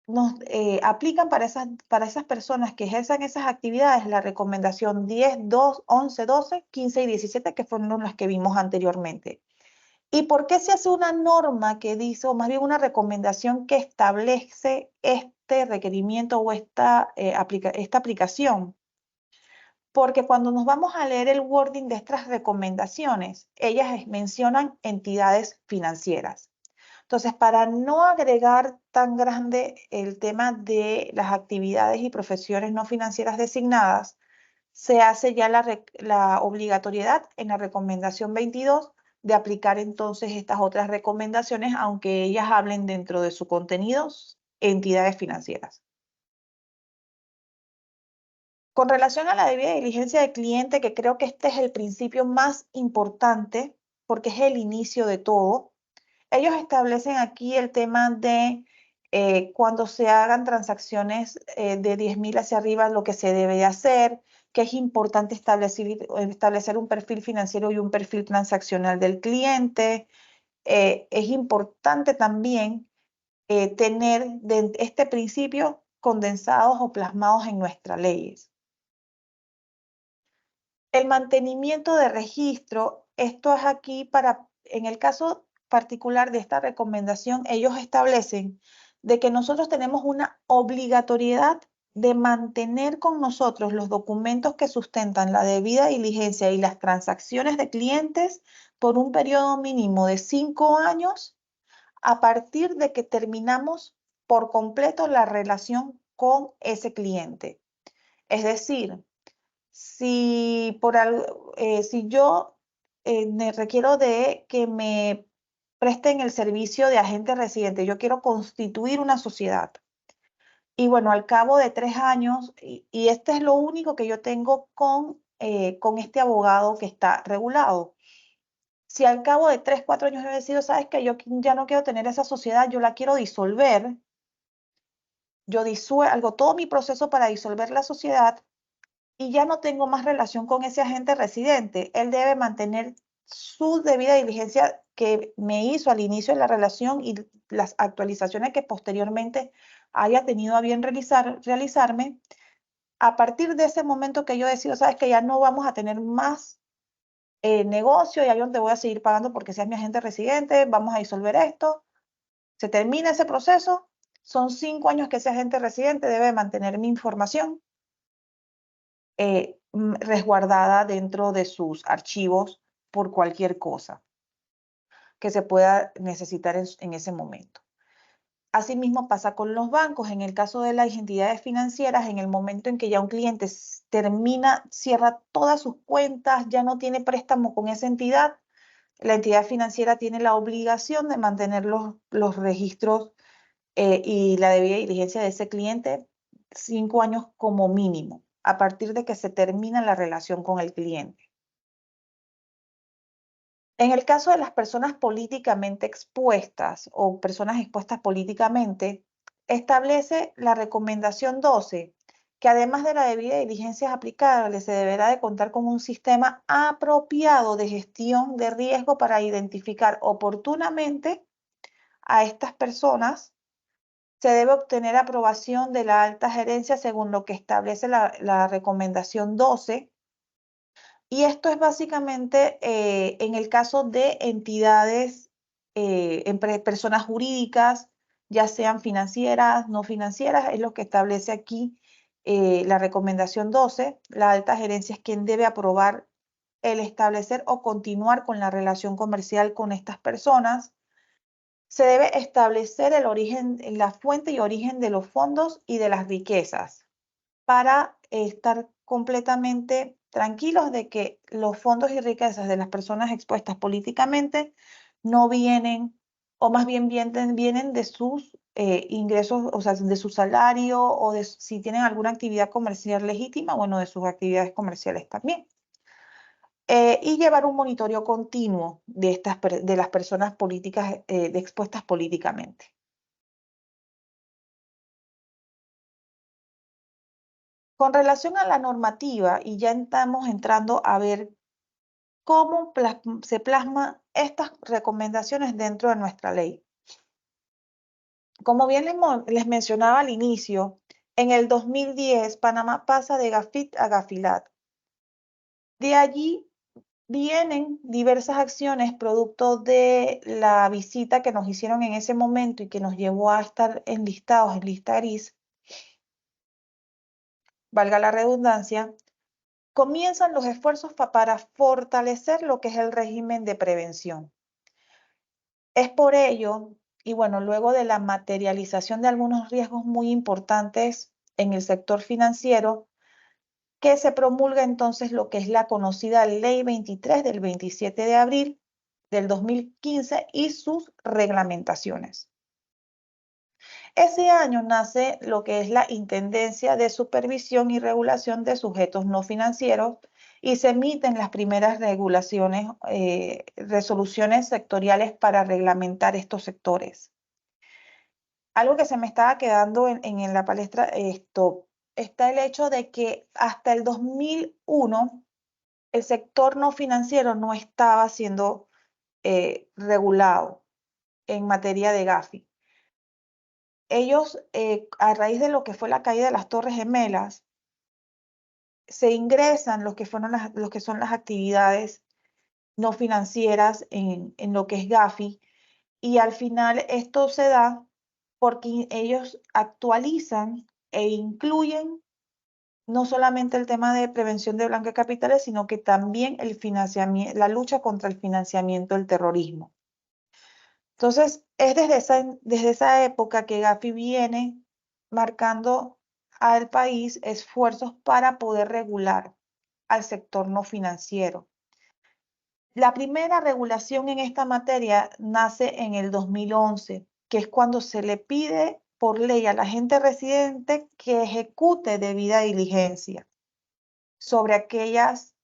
nos aplican para esas personas que ejerzan esas actividades la recomendación 10, 2, 11, 12, 15 y 17, que fueron las que vimos anteriormente. ¿Y por qué se hace una norma que dice, o más bien una recomendación que establece este requerimiento o esta aplicación? Porque cuando nos vamos a leer el wording de estas recomendaciones, ellas mencionan entidades financieras. Entonces, para no agregar tan grande el tema de las actividades y profesiones no financieras designadas, se hace ya la obligatoriedad en la recomendación 22 de aplicar entonces estas otras recomendaciones, aunque ellas hablen dentro de su contenido entidades financieras. Con relación a la debida diligencia del cliente, que creo que este es el principio más importante porque es el inicio de todo, ellos establecen aquí el tema de cuando se hagan transacciones de 10.000 hacia arriba, lo que se debe de hacer, que es importante establecer un perfil financiero y un perfil transaccional del cliente. Es importante también tener este principio condensados o plasmados en nuestras leyes. El mantenimiento de registro, esto es aquí en el caso particular de esta recomendación, ellos establecen de que nosotros tenemos una obligatoriedad de mantener con nosotros los documentos que sustentan la debida diligencia y las transacciones de clientes por un periodo mínimo de 5 años a partir de que terminamos por completo la relación con ese cliente. Es decir, si yo me requiero de que me presten el servicio de agente residente, yo quiero constituir una sociedad. Y bueno, al cabo de 3 años, y este es lo único que yo tengo con este abogado que está regulado. Si al cabo de 3, 4 años he decidido, sabes que yo ya no quiero tener esa sociedad, yo la quiero disolver, yo hago todo mi proceso para disolver la sociedad y ya no tengo más relación con ese agente residente. Él debe mantener su debida diligencia que me hizo al inicio de la relación y las actualizaciones que posteriormente haya tenido a bien realizarme. A partir de ese momento que yo decido, sabes que ya no vamos a tener más negocio, ya yo no te voy a seguir pagando porque seas mi agente residente, vamos a disolver esto. Se termina ese proceso, son 5 años que ese agente residente debe mantener mi información resguardada dentro de sus archivos por cualquier cosa que se pueda necesitar en ese momento. Asimismo pasa con los bancos. En el caso de las entidades financieras, en el momento en que ya un cliente cierra todas sus cuentas, ya no tiene préstamo con esa entidad, la entidad financiera tiene la obligación de mantener los registros y la debida diligencia de ese cliente 5 años como mínimo, a partir de que se termina la relación con el cliente. En el caso de las personas políticamente expuestas o personas expuestas políticamente, establece la recomendación 12, que además de la debida diligencia aplicable, se deberá de contar con un sistema apropiado de gestión de riesgo para identificar oportunamente a estas personas. Se debe obtener aprobación de la alta gerencia según lo que establece la recomendación 12. Y esto es básicamente en el caso de entidades, personas jurídicas, ya sean financieras, no financieras, es lo que establece aquí la recomendación 12. La alta gerencia es quien debe aprobar el establecer o continuar con la relación comercial con estas personas. Se debe establecer el origen, la fuente y origen de los fondos y de las riquezas para estar completamente tranquilos de que los fondos y riquezas de las personas expuestas políticamente no vienen, o más bien vienen de sus ingresos, o sea, de su salario o de si tienen alguna actividad comercial legítima, bueno, de sus actividades comerciales también. Y llevar un monitoreo continuo de las personas políticas expuestas políticamente. Con relación a la normativa, y ya estamos entrando a ver cómo se plasman estas recomendaciones dentro de nuestra ley. Como bien les mencionaba al inicio, en el 2010 Panamá pasa de GAFIT a GAFILAT. De allí vienen diversas acciones producto de la visita que nos hicieron en ese momento y que nos llevó a estar enlistados en lista gris, valga la redundancia. Comienzan los esfuerzos para fortalecer lo que es el régimen de prevención. Es por ello, y bueno, luego de la materialización de algunos riesgos muy importantes en el sector financiero, que se promulga entonces lo que es la conocida Ley 23 del 27 de abril del 2015 y sus reglamentaciones. Ese año nace lo que es la Intendencia de Supervisión y Regulación de Sujetos No Financieros y se emiten las primeras resoluciones sectoriales para reglamentar estos sectores. Algo que se me estaba quedando en la palestra, está el hecho de que hasta el 2001 el sector no financiero no estaba siendo regulado en materia de Gafi. Ellos, a raíz de lo que fue la caída de las Torres Gemelas, se ingresan lo que son las actividades no financieras en lo que es Gafi, y al final esto se da porque ellos actualizan e incluyen no solamente el tema de prevención de blanqueo de capitales, sino que también el financiamiento, la lucha contra el financiamiento del terrorismo. Entonces, es desde esa época que Gafi viene marcando al país esfuerzos para poder regular al sector no financiero. La primera regulación en esta materia nace en el 2011, que es cuando se le pide por ley al agente residente que ejecute debida diligencia sobre aquellos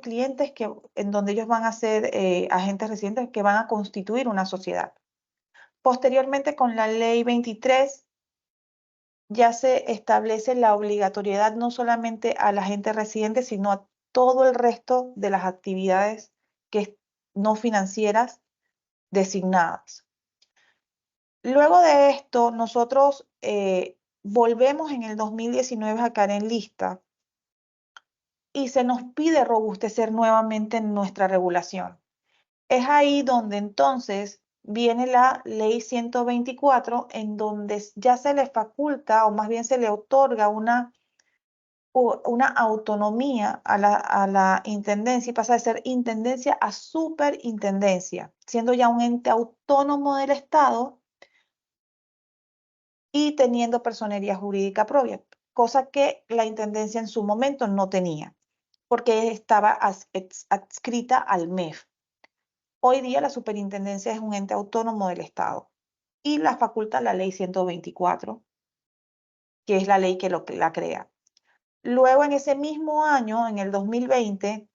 clientes en donde ellos van a ser agentes residentes que van a constituir una sociedad. Posteriormente, con la ley 23, ya se establece la obligatoriedad no solamente al agente residente, sino a todo el resto de las actividades no financieras designadas. Luego de esto, nosotros volvemos en el 2019 a caer en lista y se nos pide robustecer nuevamente nuestra regulación. Es ahí donde entonces viene la ley 124, en donde ya se le faculta, o más bien se le otorga una autonomía a la intendencia, y pasa de ser intendencia a superintendencia, siendo ya un ente autónomo del Estado y teniendo personería jurídica propia, cosa que la intendencia en su momento no tenía, porque estaba adscrita al MEF. Hoy día la superintendencia es un ente autónomo del Estado y la faculta la ley 124, que es la ley que la crea. Luego, en ese mismo año, en el 2020,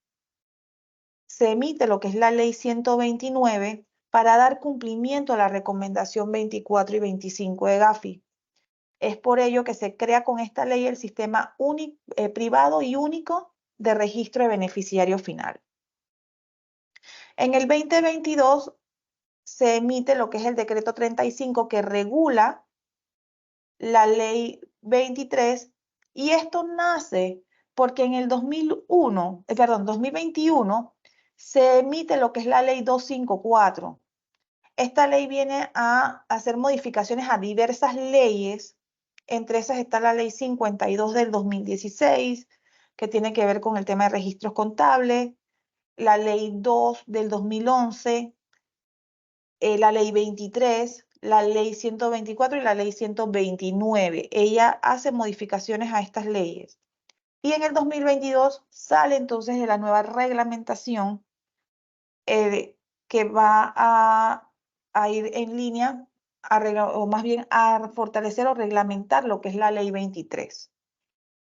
se emite lo que es la ley 129 para dar cumplimiento a la recomendación 24 y 25 de Gafi. Es por ello que se crea con esta ley el sistema privado y único de registro de beneficiario final. En el 2022 se emite lo que es el decreto 35 que regula la ley 23, y esto nace porque en el 2021 se emite lo que es la ley 254. Esta ley viene a hacer modificaciones a diversas leyes. Entre esas está la ley 52 del 2016, que tiene que ver con el tema de registros contables, la ley 2 del 2011, la ley 23, la ley 124 y la ley 129. Ella hace modificaciones a estas leyes. Y en el 2022 sale entonces de la nueva reglamentación que va a ir en línea, o más bien a fortalecer o reglamentar lo que es la ley 23.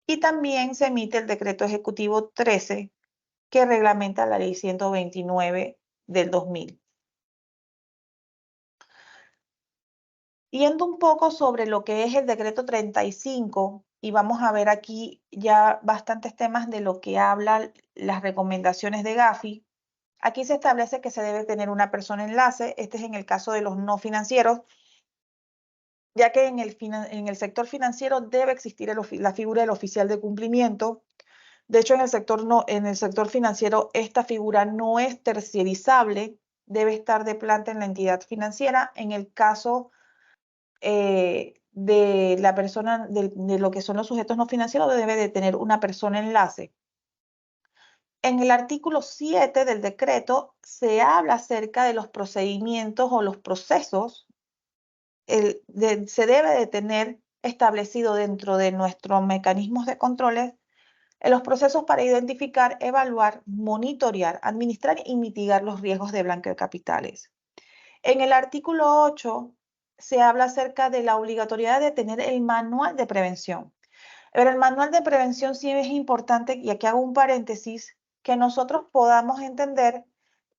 Y también se emite el decreto ejecutivo 13, que reglamenta la ley 129 del 2000. Yendo un poco sobre lo que es el decreto 35, y vamos a ver aquí ya bastantes temas de lo que hablan las recomendaciones de Gafi. Aquí se establece que se debe tener una persona enlace. Este es en el caso de los no financieros, ya que en el sector financiero debe existir la figura del oficial de cumplimiento. De hecho, en el sector financiero esta figura no es terciarizable, debe estar de planta en la entidad financiera. En el caso de la persona, de lo que son los sujetos no financieros, debe de tener una persona enlace. En el artículo 7 del decreto se habla acerca de los procedimientos o los procesos. Se debe de tener establecido dentro de nuestros mecanismos de controles los procesos para identificar, evaluar, monitorear, administrar y mitigar los riesgos de blanqueo de capitales. En el artículo 8 se habla acerca de la obligatoriedad de tener el manual de prevención. Pero el manual de prevención sí es importante, y aquí hago un paréntesis, que nosotros podamos entender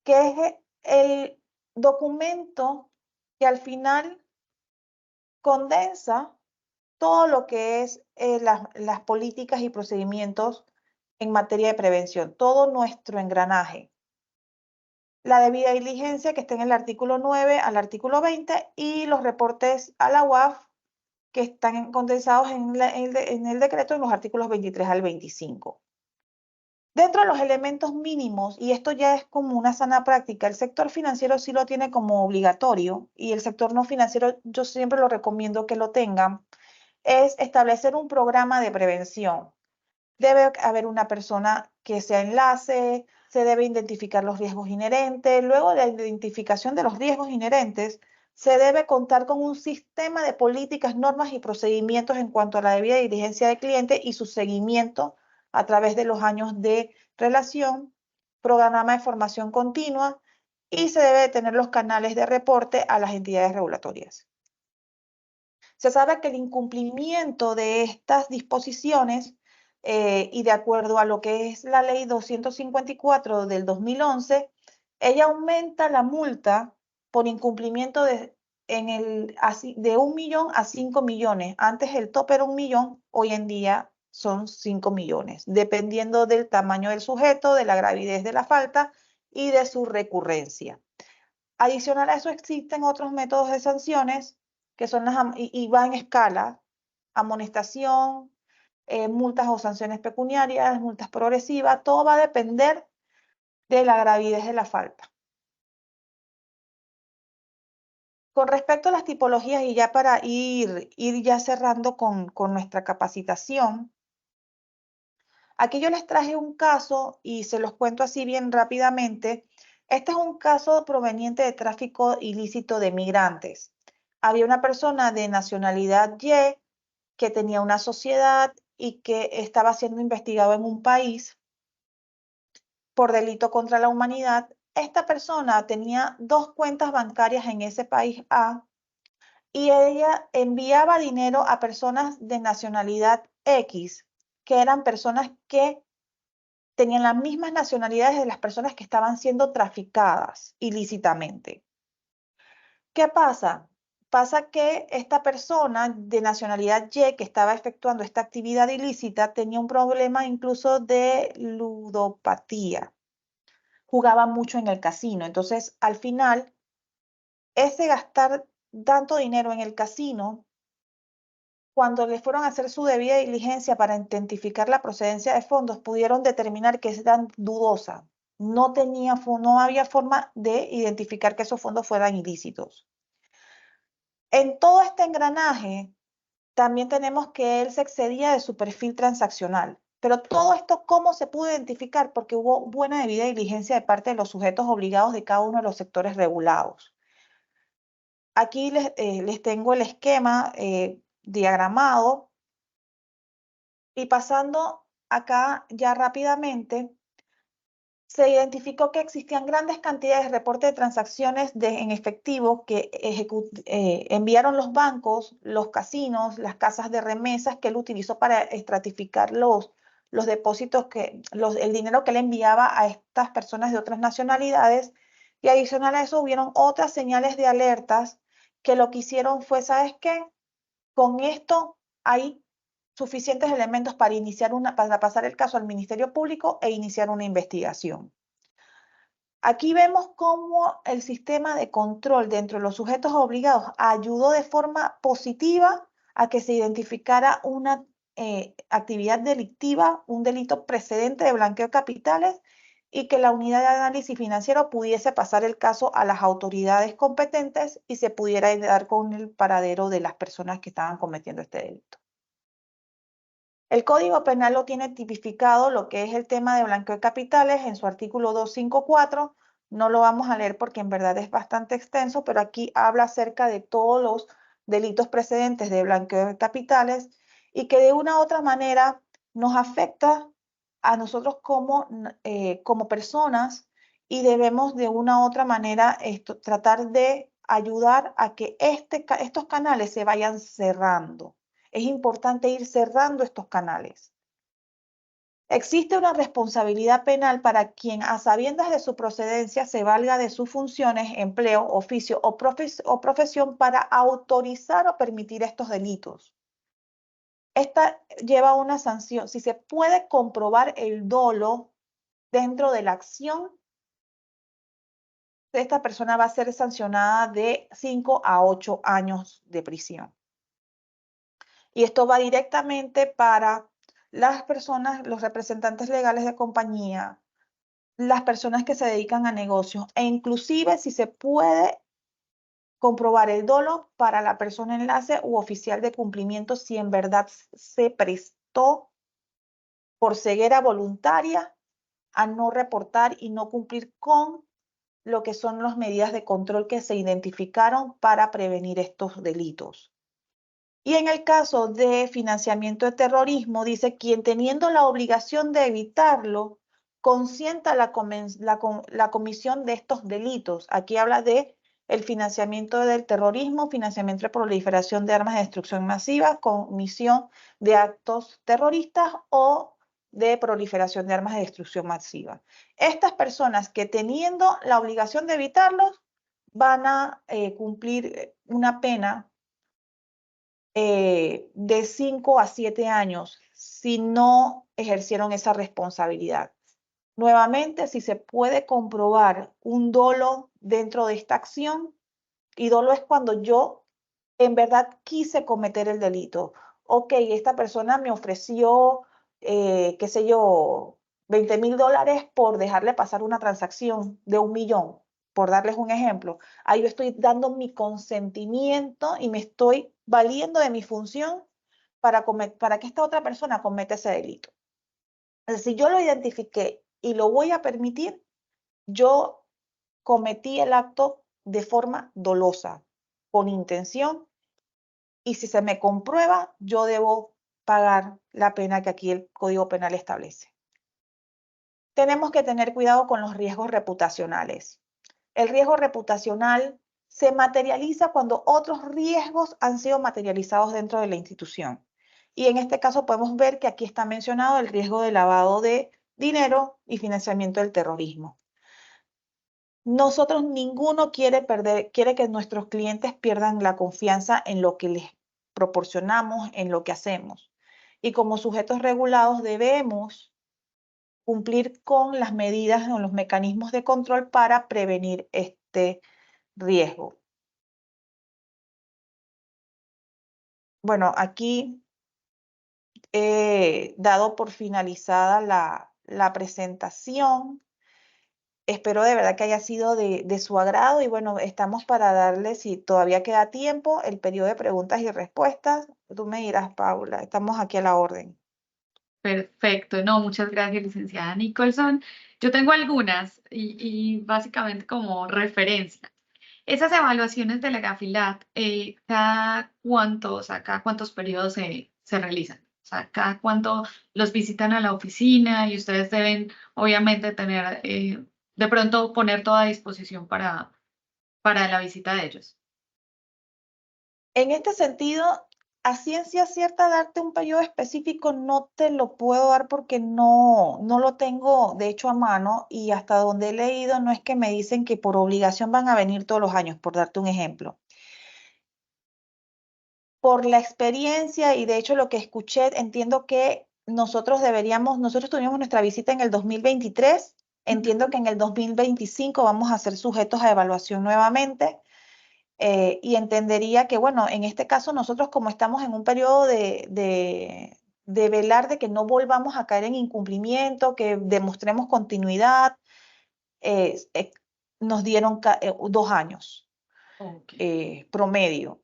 que es el documento que al final condensa todo lo que es las políticas y procedimientos en materia de prevención, todo nuestro engranaje. La debida diligencia que está en el artículo 9 al artículo 20 y los reportes a la UAF que están condensados en el decreto en los artículos 23 al 25. Dentro de los elementos mínimos, y esto ya es como una sana práctica, el sector financiero sí lo tiene como obligatorio y el sector no financiero yo siempre lo recomiendo que lo tengan, es establecer un programa de prevención. Debe haber una persona que sea enlace, se debe identificar los riesgos inherentes. Luego de la identificación de los riesgos inherentes, se debe contar con un sistema de políticas, normas y procedimientos en cuanto a la debida diligencia del cliente y su seguimiento a través de los años de relación, programa de formación continua y se debe tener los canales de reporte a las entidades regulatorias. Se sabe que el incumplimiento de estas disposiciones y de acuerdo a lo que es la ley 254 del 2011, ella aumenta la multa por incumplimiento de 1 millón a 5 millones. Antes el tope era 1 millón, hoy en día son 5 millones, dependiendo del tamaño del sujeto, de la gravidez de la falta y de su recurrencia. Adicional a eso existen otros métodos de sanciones que son y va en escala, amonestación, multas o sanciones pecuniarias, multas progresivas, todo va a depender de la gravidez de la falta. Con respecto a las tipologías y ya para ir ya cerrando con nuestra capacitación, aquí yo les traje un caso y se los cuento así bien rápidamente. Este es un caso proveniente de tráfico ilícito de migrantes. Había una persona de nacionalidad Y que tenía una sociedad y que estaba siendo investigado en un país por delito contra la humanidad. Esta persona tenía 2 cuentas bancarias en ese país A y ella enviaba dinero a personas de nacionalidad X, que eran personas que tenían las mismas nacionalidades de las personas que estaban siendo traficadas ilícitamente. ¿Qué pasa? Pasa que esta persona de nacionalidad Y que estaba efectuando esta actividad ilícita tenía un problema incluso de ludopatía. Jugaba mucho en el casino. Entonces, al final, ese gastar tanto dinero en el casino, cuando le fueron a hacer su debida diligencia para identificar la procedencia de fondos, pudieron determinar que eran dudosas. No había forma de identificar que esos fondos fueran ilícitos. En todo este engranaje, también tenemos que él se excedía de su perfil transaccional. Pero todo esto, ¿cómo se pudo identificar? Porque hubo buena debida diligencia de parte de los sujetos obligados de cada uno de los sectores regulados. Aquí les tengo el esquema diagramado y pasando acá ya rápidamente, se identificó que existían grandes cantidades de reportes de transacciones en efectivo que enviaron los bancos, los casinos, las casas de remesas que él utilizó para estratificar los depósitos, el dinero que él enviaba a estas personas de otras nacionalidades. Y adicional a eso hubieron otras señales de alertas que lo que hicieron fue, ¿sabes qué? Con esto hay suficientes elementos para pasar el caso al Ministerio Público e iniciar una investigación. Aquí vemos cómo el sistema de control dentro de los sujetos obligados ayudó de forma positiva a que se identificara una actividad delictiva, un delito precedente de blanqueo de capitales y que la unidad de análisis financiero pudiese pasar el caso a las autoridades competentes y se pudiera dar con el paradero de las personas que estaban cometiendo este delito. El Código Penal lo tiene tipificado lo que es el tema de blanqueo de capitales en su artículo 254. No lo vamos a leer porque en verdad es bastante extenso, pero aquí habla acerca de todos los delitos precedentes de blanqueo de capitales y que de una u otra manera nos afecta a nosotros como personas y debemos de una u otra manera tratar de ayudar a que estos canales se vayan cerrando. Es importante ir cerrando estos canales. Existe una responsabilidad penal para quien, a sabiendas de su procedencia, se valga de sus funciones, empleo, oficio o profesión para autorizar o permitir estos delitos. esta lleva una sanción. Si se puede comprobar el dolo dentro de la acción, esta persona va a ser sancionada de 5 a 8 años de prisión. Y esto va directamente para las personas, los representantes legales de compañía, las personas que se dedican a negocios, e inclusive si se puede comprobar el dolo para la persona enlace u oficial de cumplimiento si en verdad se prestó por ceguera voluntaria a no reportar y no cumplir con lo que son las medidas de control que se identificaron para prevenir estos delitos. Y en el caso de financiamiento de terrorismo, dice quien teniendo la obligación de evitarlo, consienta la comisión de estos delitos. Aquí habla de el financiamiento del terrorismo, financiamiento de proliferación de armas de destrucción masiva, comisión de actos terroristas o de proliferación de armas de destrucción masiva. Estas personas que teniendo la obligación de evitarlos van a cumplir una pena de 5 a 7 años si no ejercieron esa responsabilidad. Nuevamente, si se puede comprobar un dolo dentro de esta acción, y dolo es cuando yo en verdad quise cometer el delito. Ok, esta persona me ofreció, qué sé yo, $20,000 por dejarle pasar una transacción de 1 millón, por darles un ejemplo. Ahí yo estoy dando mi consentimiento y me estoy valiendo de mi función para que esta otra persona cometa ese delito. Si yo lo identifiqué y lo voy a permitir, yo cometí el acto de forma dolosa, con intención, y si se me comprueba, yo debo pagar la pena que aquí el Código Penal establece. Tenemos que tener cuidado con los riesgos reputacionales. El riesgo reputacional se materializa cuando otros riesgos han sido materializados dentro de la institución. Y en este caso podemos ver que aquí está mencionado el riesgo de lavado de dinero y financiamiento del terrorismo. Nosotros ninguno quiere que nuestros clientes pierdan la confianza en lo que les proporcionamos, en lo que hacemos. Y como sujetos regulados debemos cumplir con las medidas o los mecanismos de control para prevenir este riesgo. Bueno, aquí he dado por finalizada la presentación. Espero de verdad que haya sido de su agrado y bueno, estamos para darle, si todavía queda tiempo, el periodo de preguntas y respuestas. Tú me dirás, Paula, estamos aquí a la orden. Perfecto, no, muchas gracias, licenciada Nicholson. Yo tengo algunas y básicamente como referencia. Esas evaluaciones de la GAFILAT, ¿cada cuánto, o sea, cada cuántos periodos se realizan? O sea, cada cuánto los visitan a la oficina y ustedes deben, obviamente, tener, de pronto poner toda a disposición para la visita de ellos. En este sentido, a ciencia cierta, darte un periodo específico no te lo puedo dar porque no lo tengo de hecho a mano y hasta donde he leído no es que me dicen que por obligación van a venir todos los años, por darte un ejemplo. Por la experiencia y de hecho lo que escuché, entiendo que nosotros tuvimos nuestra visita en el 2023, entiendo que en el 2025 vamos a ser sujetos a evaluación nuevamente. Y entendería que, bueno, en este caso nosotros como estamos en un periodo de velar de que no volvamos a caer en incumplimiento, que demostremos continuidad, nos dieron 2 años Ok, promedio.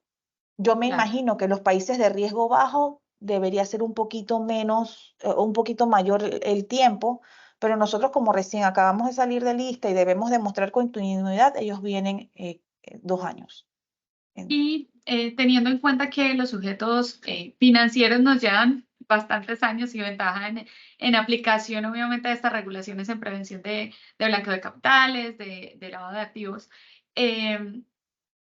Yo me claro. imagino que los países de riesgo bajo debería ser un poquito menos, un poquito mayor el tiempo, pero nosotros como recién acabamos de salir de lista y debemos demostrar continuidad, ellos vienen 2 años. Y teniendo en cuenta que los sujetos financieros nos llevan bastantes años y ventaja en aplicación, obviamente, de estas regulaciones en prevención de blanqueo de capitales, de lavado de activos,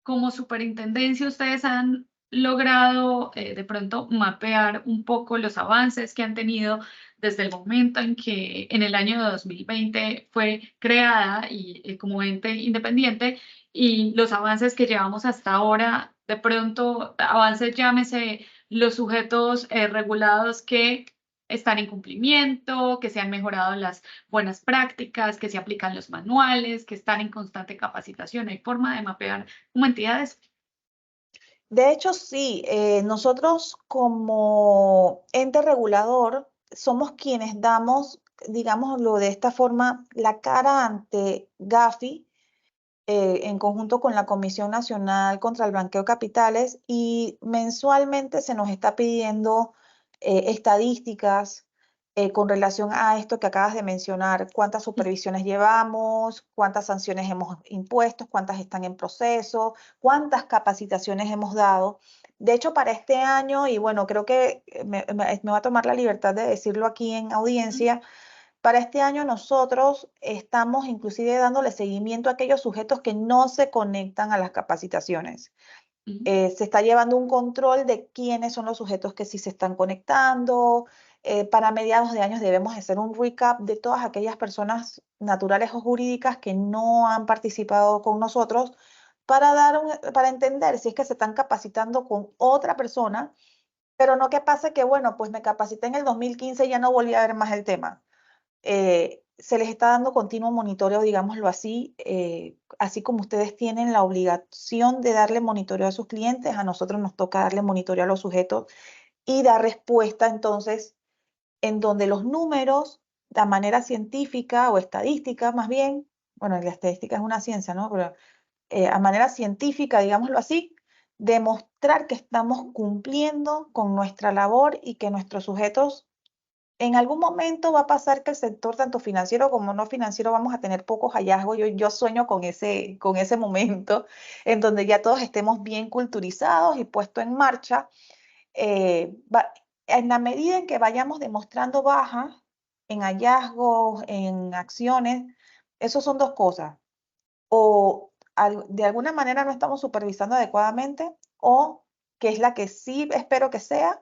como superintendencia, ustedes han logrado de pronto mapear un poco los avances que han tenido desde el momento en que en el año 2020 fue creada y como ente independiente y los avances que llevamos hasta ahora, de pronto avances llámese los sujetos regulados que están en cumplimiento, que se han mejorado las buenas prácticas, que se aplican los manuales, que están en constante capacitación. ¿Hay forma de mapear como entidades? De hecho, sí, nosotros como ente regulador somos quienes damos, digámoslo de esta forma, la cara ante Gafi en conjunto con la Comisión Nacional contra el Blanqueo de Capitales y mensualmente se nos está pidiendo estadísticas con relación a esto que acabas de mencionar, cuántas supervisiones llevamos, cuántas sanciones hemos impuesto, cuántas están en proceso, cuántas capacitaciones hemos dado. De hecho, para este año, y bueno, creo que me va a tomar la libertad de decirlo aquí en audiencia, para este año nosotros estamos inclusive dándole seguimiento a aquellos sujetos que no se conectan a las capacitaciones. Ujú, Se está llevando un control de quiénes son los sujetos que sí se están conectando. Para mediados de años debemos hacer un recap de todas aquellas personas naturales o jurídicas que no han participado con nosotros para entender si es que se están capacitando con otra persona, pero no que pase que, bueno, pues me capacité en el 2015 y ya no volví a ver más el tema. Se les está dando continuo monitoreo, digámoslo así, así como ustedes tienen la obligación de darle monitoreo a sus clientes, a nosotros nos toca darle monitoreo a los sujetos y dar respuesta entonces en donde los números, de manera científica o estadística más bien, bueno, la estadística es una ciencia, ¿no? Pero a manera científica, digámoslo así, demostrar que estamos cumpliendo con nuestra labor y que nuestros sujetos en algún momento va a pasar que el sector, tanto financiero como no financiero, vamos a tener pocos hallazgos. Yo sueño con ese momento en donde ya todos estemos bien culturizados y puestos en marcha. En la medida en que vayamos demostrando bajas en hallazgos, en acciones, eso son dos cosas. O de alguna manera no estamos supervisando adecuadamente o que es la que sí espero que sea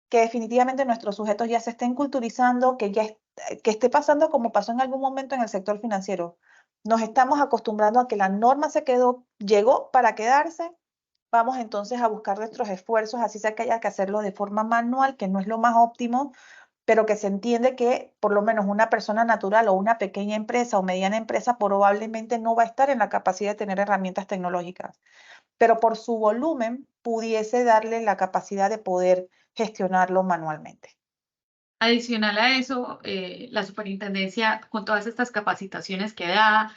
que definitivamente nuestros sujetos ya se estén culturizando, que esté pasando como pasó en algún momento en el sector financiero. Nos estamos acostumbrando a que la norma llegó para quedarse. Vamos entonces a buscar nuestros esfuerzos, así sea que haya que hacerlo de forma manual, que no es lo más óptimo, pero que se entiende que por lo menos una persona natural o una pequeña empresa o mediana empresa probablemente no va a estar en la capacidad de tener herramientas tecnológicas, pero por su volumen pudiese darle la capacidad de poder gestionarlo manualmente. Adicional a eso, la superintendencia, con todas estas capacitaciones que da,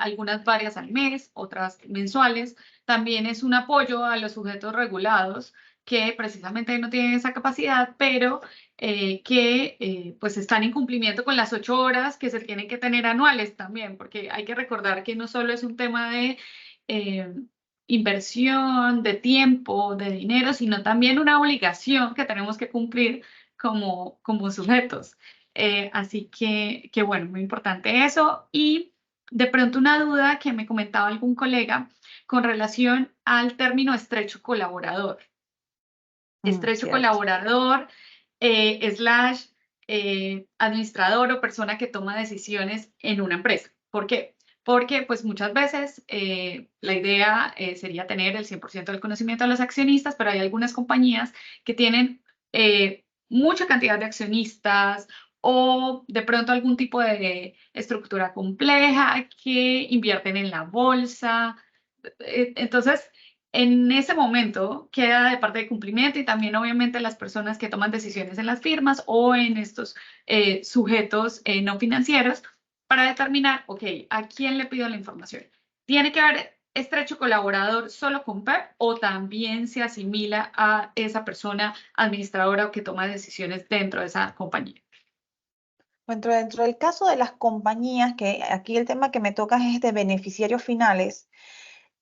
algunas varias al mes, otras mensuales, también es un apoyo a los sujetos regulados que precisamente no tienen esa capacidad, pero que pues están en cumplimiento con las 8 horas que se tienen que tener anuales también, porque hay que recordar que no solo es un tema de eh, inversión, de tiempo, de dinero, sino también una obligación que tenemos que cumplir como sujetos. Así que, bueno, muy importante eso. Y de pronto una duda que me comentaba algún colega con relación al término estrecho colaborador. Estrecho Cierto. colaborador, slash, administrador o persona que toma decisiones en una empresa. ¿Por qué? Porque pues muchas veces la idea sería tener el 100% del conocimiento de los accionistas, pero hay algunas compañías que tienen mucha cantidad de accionistas o de pronto algún tipo de estructura compleja que invierten en la bolsa. Entonces, en ese momento queda de parte de cumplimiento y también obviamente las personas que toman decisiones en las firmas o en estos sujetos no financieros para determinar, ok, ¿a quién le pido la información? ¿Tiene que haber estrecho colaborador solo con PEP o también se asimila a esa persona administradora o que toma decisiones dentro de esa compañía? Dentro del caso de las compañías, que aquí el tema que me toca es de beneficiarios finales,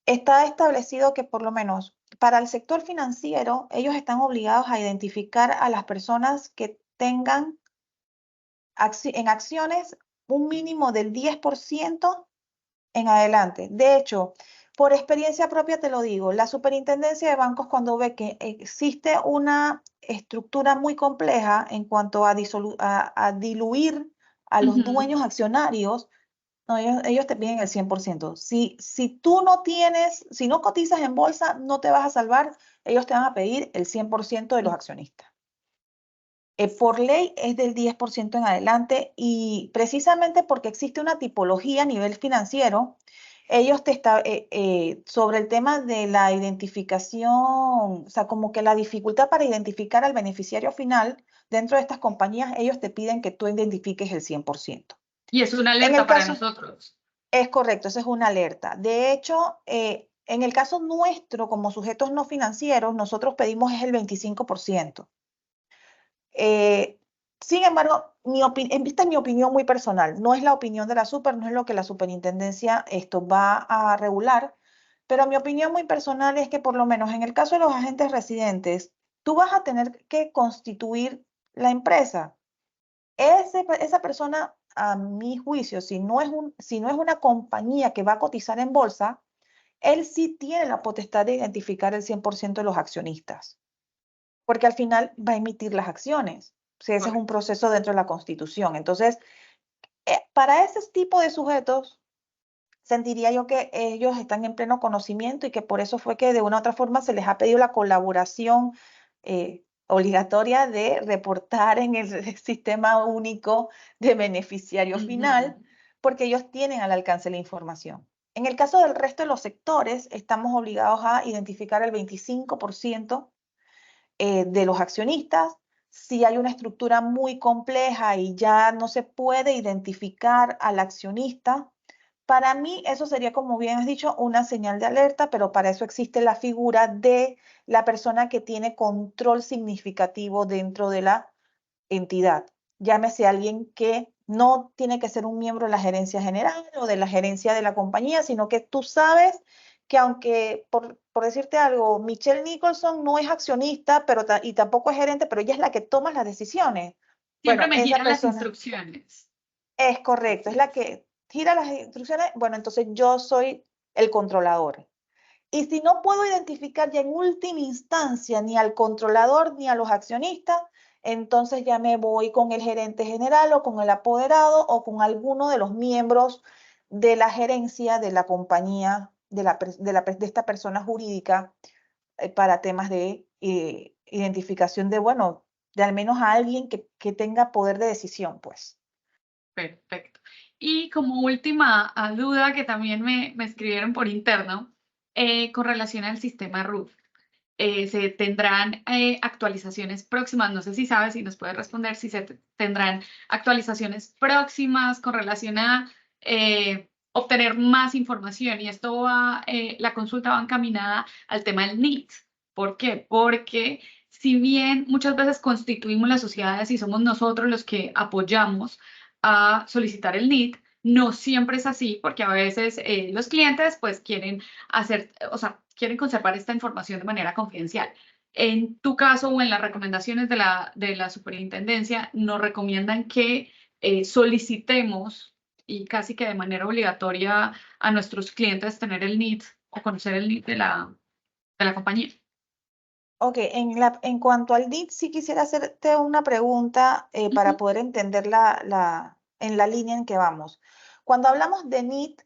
está establecido que por lo menos para el sector financiero, ellos están obligados a identificar a las personas que tengan en acciones un mínimo del 10% en adelante. De hecho, por experiencia propia te lo digo, la superintendencia de bancos cuando ve que existe una estructura muy compleja en cuanto a diluir a los Ujú. dueños accionarios, no, ellos te piden el 100%. Si tú no tienes, si no cotizas en bolsa, no te vas a salvar ellos te van a pedir el 100% de los accionistas. Por ley es del 10% en adelante y precisamente porque existe una tipología a nivel financiero, ellos sobre el tema de la identificación, o sea, como que la dificultad para identificar al beneficiario final dentro de estas compañías, ellos te piden que tú identifiques el 100%. Y es una En el alerta para caso, nosotros. es correcto, esa es una alerta. De hecho, en el caso nuestro, como sujetos no financieros, nosotros pedimos es el 25%. Eh, Sin embargo, esta es mi opinión muy personal, no es la opinión de la super, no es lo que la superintendencia esto va a regular, pero mi opinión muy personal es que por lo menos en el caso de los agentes residentes, tú vas a tener que constituir la empresa. Esa persona, a mi juicio, si no es una compañía que va a cotizar en bolsa, él sí tiene la potestad de identificar el 100% de los accionistas, porque al final va a emitir las acciones. O sea, ese es un Correcto. proceso dentro de la Constitución. Entonces, para ese tipo de sujetos, sentiría yo que ellos están en pleno conocimiento y que por eso fue que de una u otra forma se les ha pedido la colaboración obligatoria de reportar en el sistema único de beneficiario final, Ujú. porque ellos tienen al alcance la información. En el caso del resto de los sectores, estamos obligados a identificar el 25% de los accionistas. Si hay una estructura muy compleja y ya no se puede identificar al accionista, para mí eso sería, como bien has dicho, una señal de alerta, pero para eso existe la figura de la persona que tiene control significativo dentro de la entidad. Llámese alguien que no tiene que ser un miembro de la gerencia general o de la gerencia de la compañía, sino que tú sabes que aunque, por decirte algo, Michelle Nicholson no es accionista y tampoco es gerente, pero ella es la que toma las decisiones. Siempre Bueno, me esa giran las persona instrucciones. es correcto, Así es la es. que gira las instrucciones. Bueno, entonces yo soy el controlador. Y si no puedo identificar ya en última instancia ni al controlador ni a los accionistas, entonces ya me voy con el gerente general o con el apoderado o con alguno de los miembros de la gerencia de la compañía, de esta persona jurídica, para temas de identificación de, bueno, de al menos a alguien que tenga poder de decisión, pues. Perfecto. Y como última duda que también me escribieron por interno, con relación al sistema RUF, ¿se tendrán actualizaciones próximas? No sé si sabes, si nos puedes responder, si tendrán actualizaciones próximas con relación a obtener más información. Y esto va, la consulta va encaminada al tema del NEET. ¿Por qué? Porque si bien muchas veces constituimos las sociedades y somos nosotros los que apoyamos a solicitar el NEET, no siempre es así, porque a veces los clientes pues quieren hacer, o sea, quieren conservar esta información de manera confidencial. En tu caso o en las recomendaciones de la superintendencia, nos recomiendan que solicitemos y casi que de manera obligatoria a nuestros clientes tener el NID o conocer el NID de la compañía. Ok, en cuanto al DIT, sí quisiera hacerte una pregunta para Ujú. poder entender en la línea en que vamos. Cuando hablamos de NIT,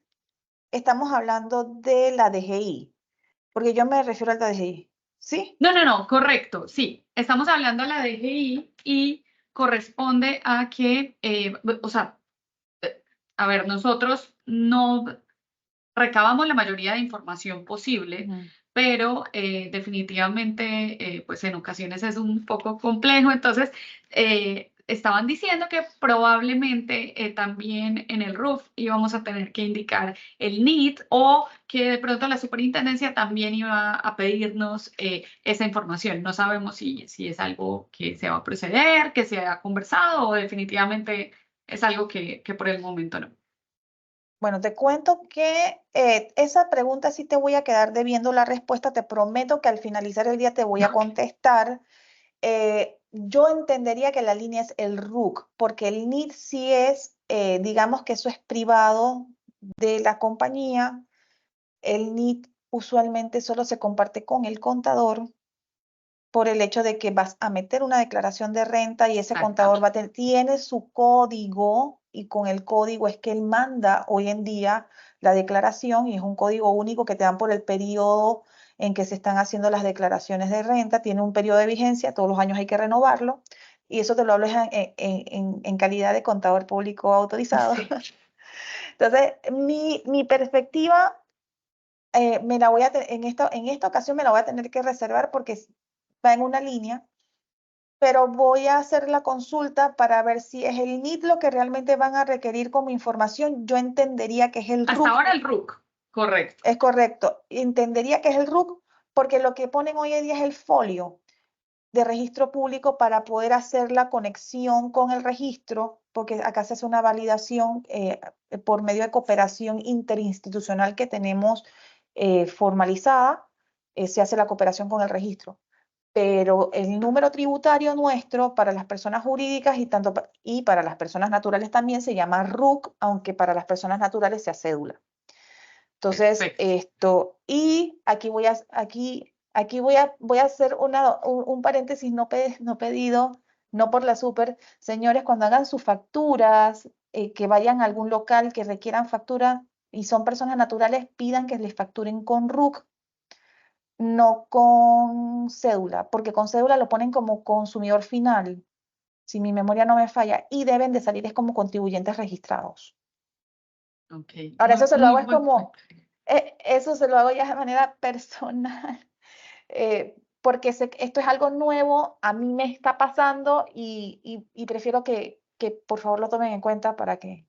estamos hablando de la DGI, porque yo me refiero a la DGI, ¿sí? No, no, no, correcto, sí. Estamos hablando de la DGI y corresponde a que, o sea, a ver, nosotros no recabamos la mayoría de información posible, Ujú. pero definitivamente, pues en ocasiones es un poco complejo. Entonces, estaban diciendo que probablemente también en el RUF íbamos a tener que indicar el NEED o que de pronto la superintendencia también iba a pedirnos esa información. No sabemos si es algo que se va a proceder, que se ha conversado o definitivamente es algo que por el momento no. Bueno, te cuento que esa pregunta sí te voy a quedar debiendo la respuesta. Te prometo que al finalizar el día te voy a Ok, contestar. Yo entendería que la línea es el RUC, porque el NID sí es, digamos que eso es privado de la compañía. El NID usualmente solo se comparte con el contador por el hecho de que vas a meter una declaración de renta y ese contador exactamente. tiene su código y con el código es que él manda hoy en día la declaración y es un código único que te dan por el periodo en que se están haciendo las declaraciones de renta, tiene un periodo de vigencia, todos los años hay que renovarlo, y eso te lo hablo en calidad de contador público autorizado. Sí. Entonces, mi perspectiva me la voy a en esta ocasión me la voy a tener que reservar porque va en una línea, pero voy a hacer la consulta para ver si es el NIT lo que realmente van a requerir como información. Yo entendería que es el Hasta RUC, ahora el RUC, correcto. es correcto, entendería que es el RUC porque lo que ponen hoy en día es el folio de registro público para poder hacer la conexión con el registro, porque acá se hace una validación por medio de cooperación interinstitucional que tenemos formalizada, se hace la cooperación con el registro. Pero el número tributario nuestro para las personas jurídicas y para las personas naturales también se llama RUC, aunque para las personas naturales sea cédula. Entonces, Perfecto. y aquí voy a hacer un paréntesis no pedido, no por la super. Señores, cuando hagan sus facturas, que vayan a algún local que requieran factura y son personas naturales, pidan que les facturen con RUC, no con cédula, porque con cédula lo ponen como consumidor final, si mi memoria no me falla, y deben de salir es como contribuyentes registrados. Ok, Ahora, eso se lo muy hago es buen como, comentario. eso se lo hago ya de manera personal, porque sé que esto es algo nuevo, a mí me está pasando y prefiero que por favor lo tomen en cuenta para que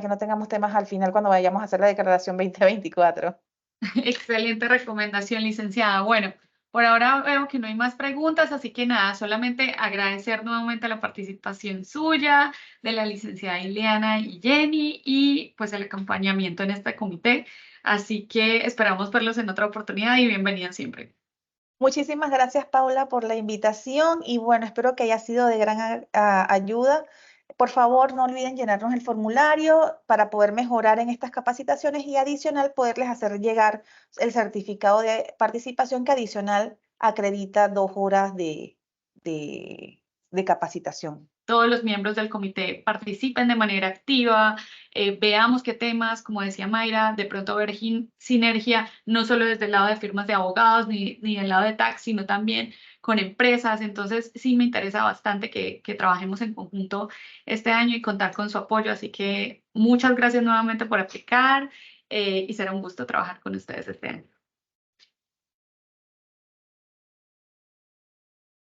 no tengamos temas al final cuando vayamos a hacer la declaración 2024. Excelente recomendación, licenciada. Bueno, por ahora veo que no hay más preguntas, así que nada, solamente agradecer nuevamente la participación suya, de la licenciada Ileana y Jenny, y pues el acompañamiento en este comité. Así que esperamos verlos en otra oportunidad y bienvenidos siempre. Muchísimas gracias, Paula, por la invitación y bueno, espero que haya sido de gran ayuda. Por favor, no olviden llenarnos el formulario para poder mejorar en estas capacitaciones y adicional poderles hacer llegar el certificado de participación que adicional acredita 2 horas de capacitación. Todos los miembros del comité participen de manera activa, veamos qué temas, como decía Mayra, de pronto ver sinergia, no solo desde el lado de firmas de abogados ni del lado de tax, sino también con empresas. Entonces, sí me interesa bastante que trabajemos en conjunto este año y contar con su apoyo. Así que muchas gracias nuevamente por aplicar y será un gusto trabajar con ustedes este año.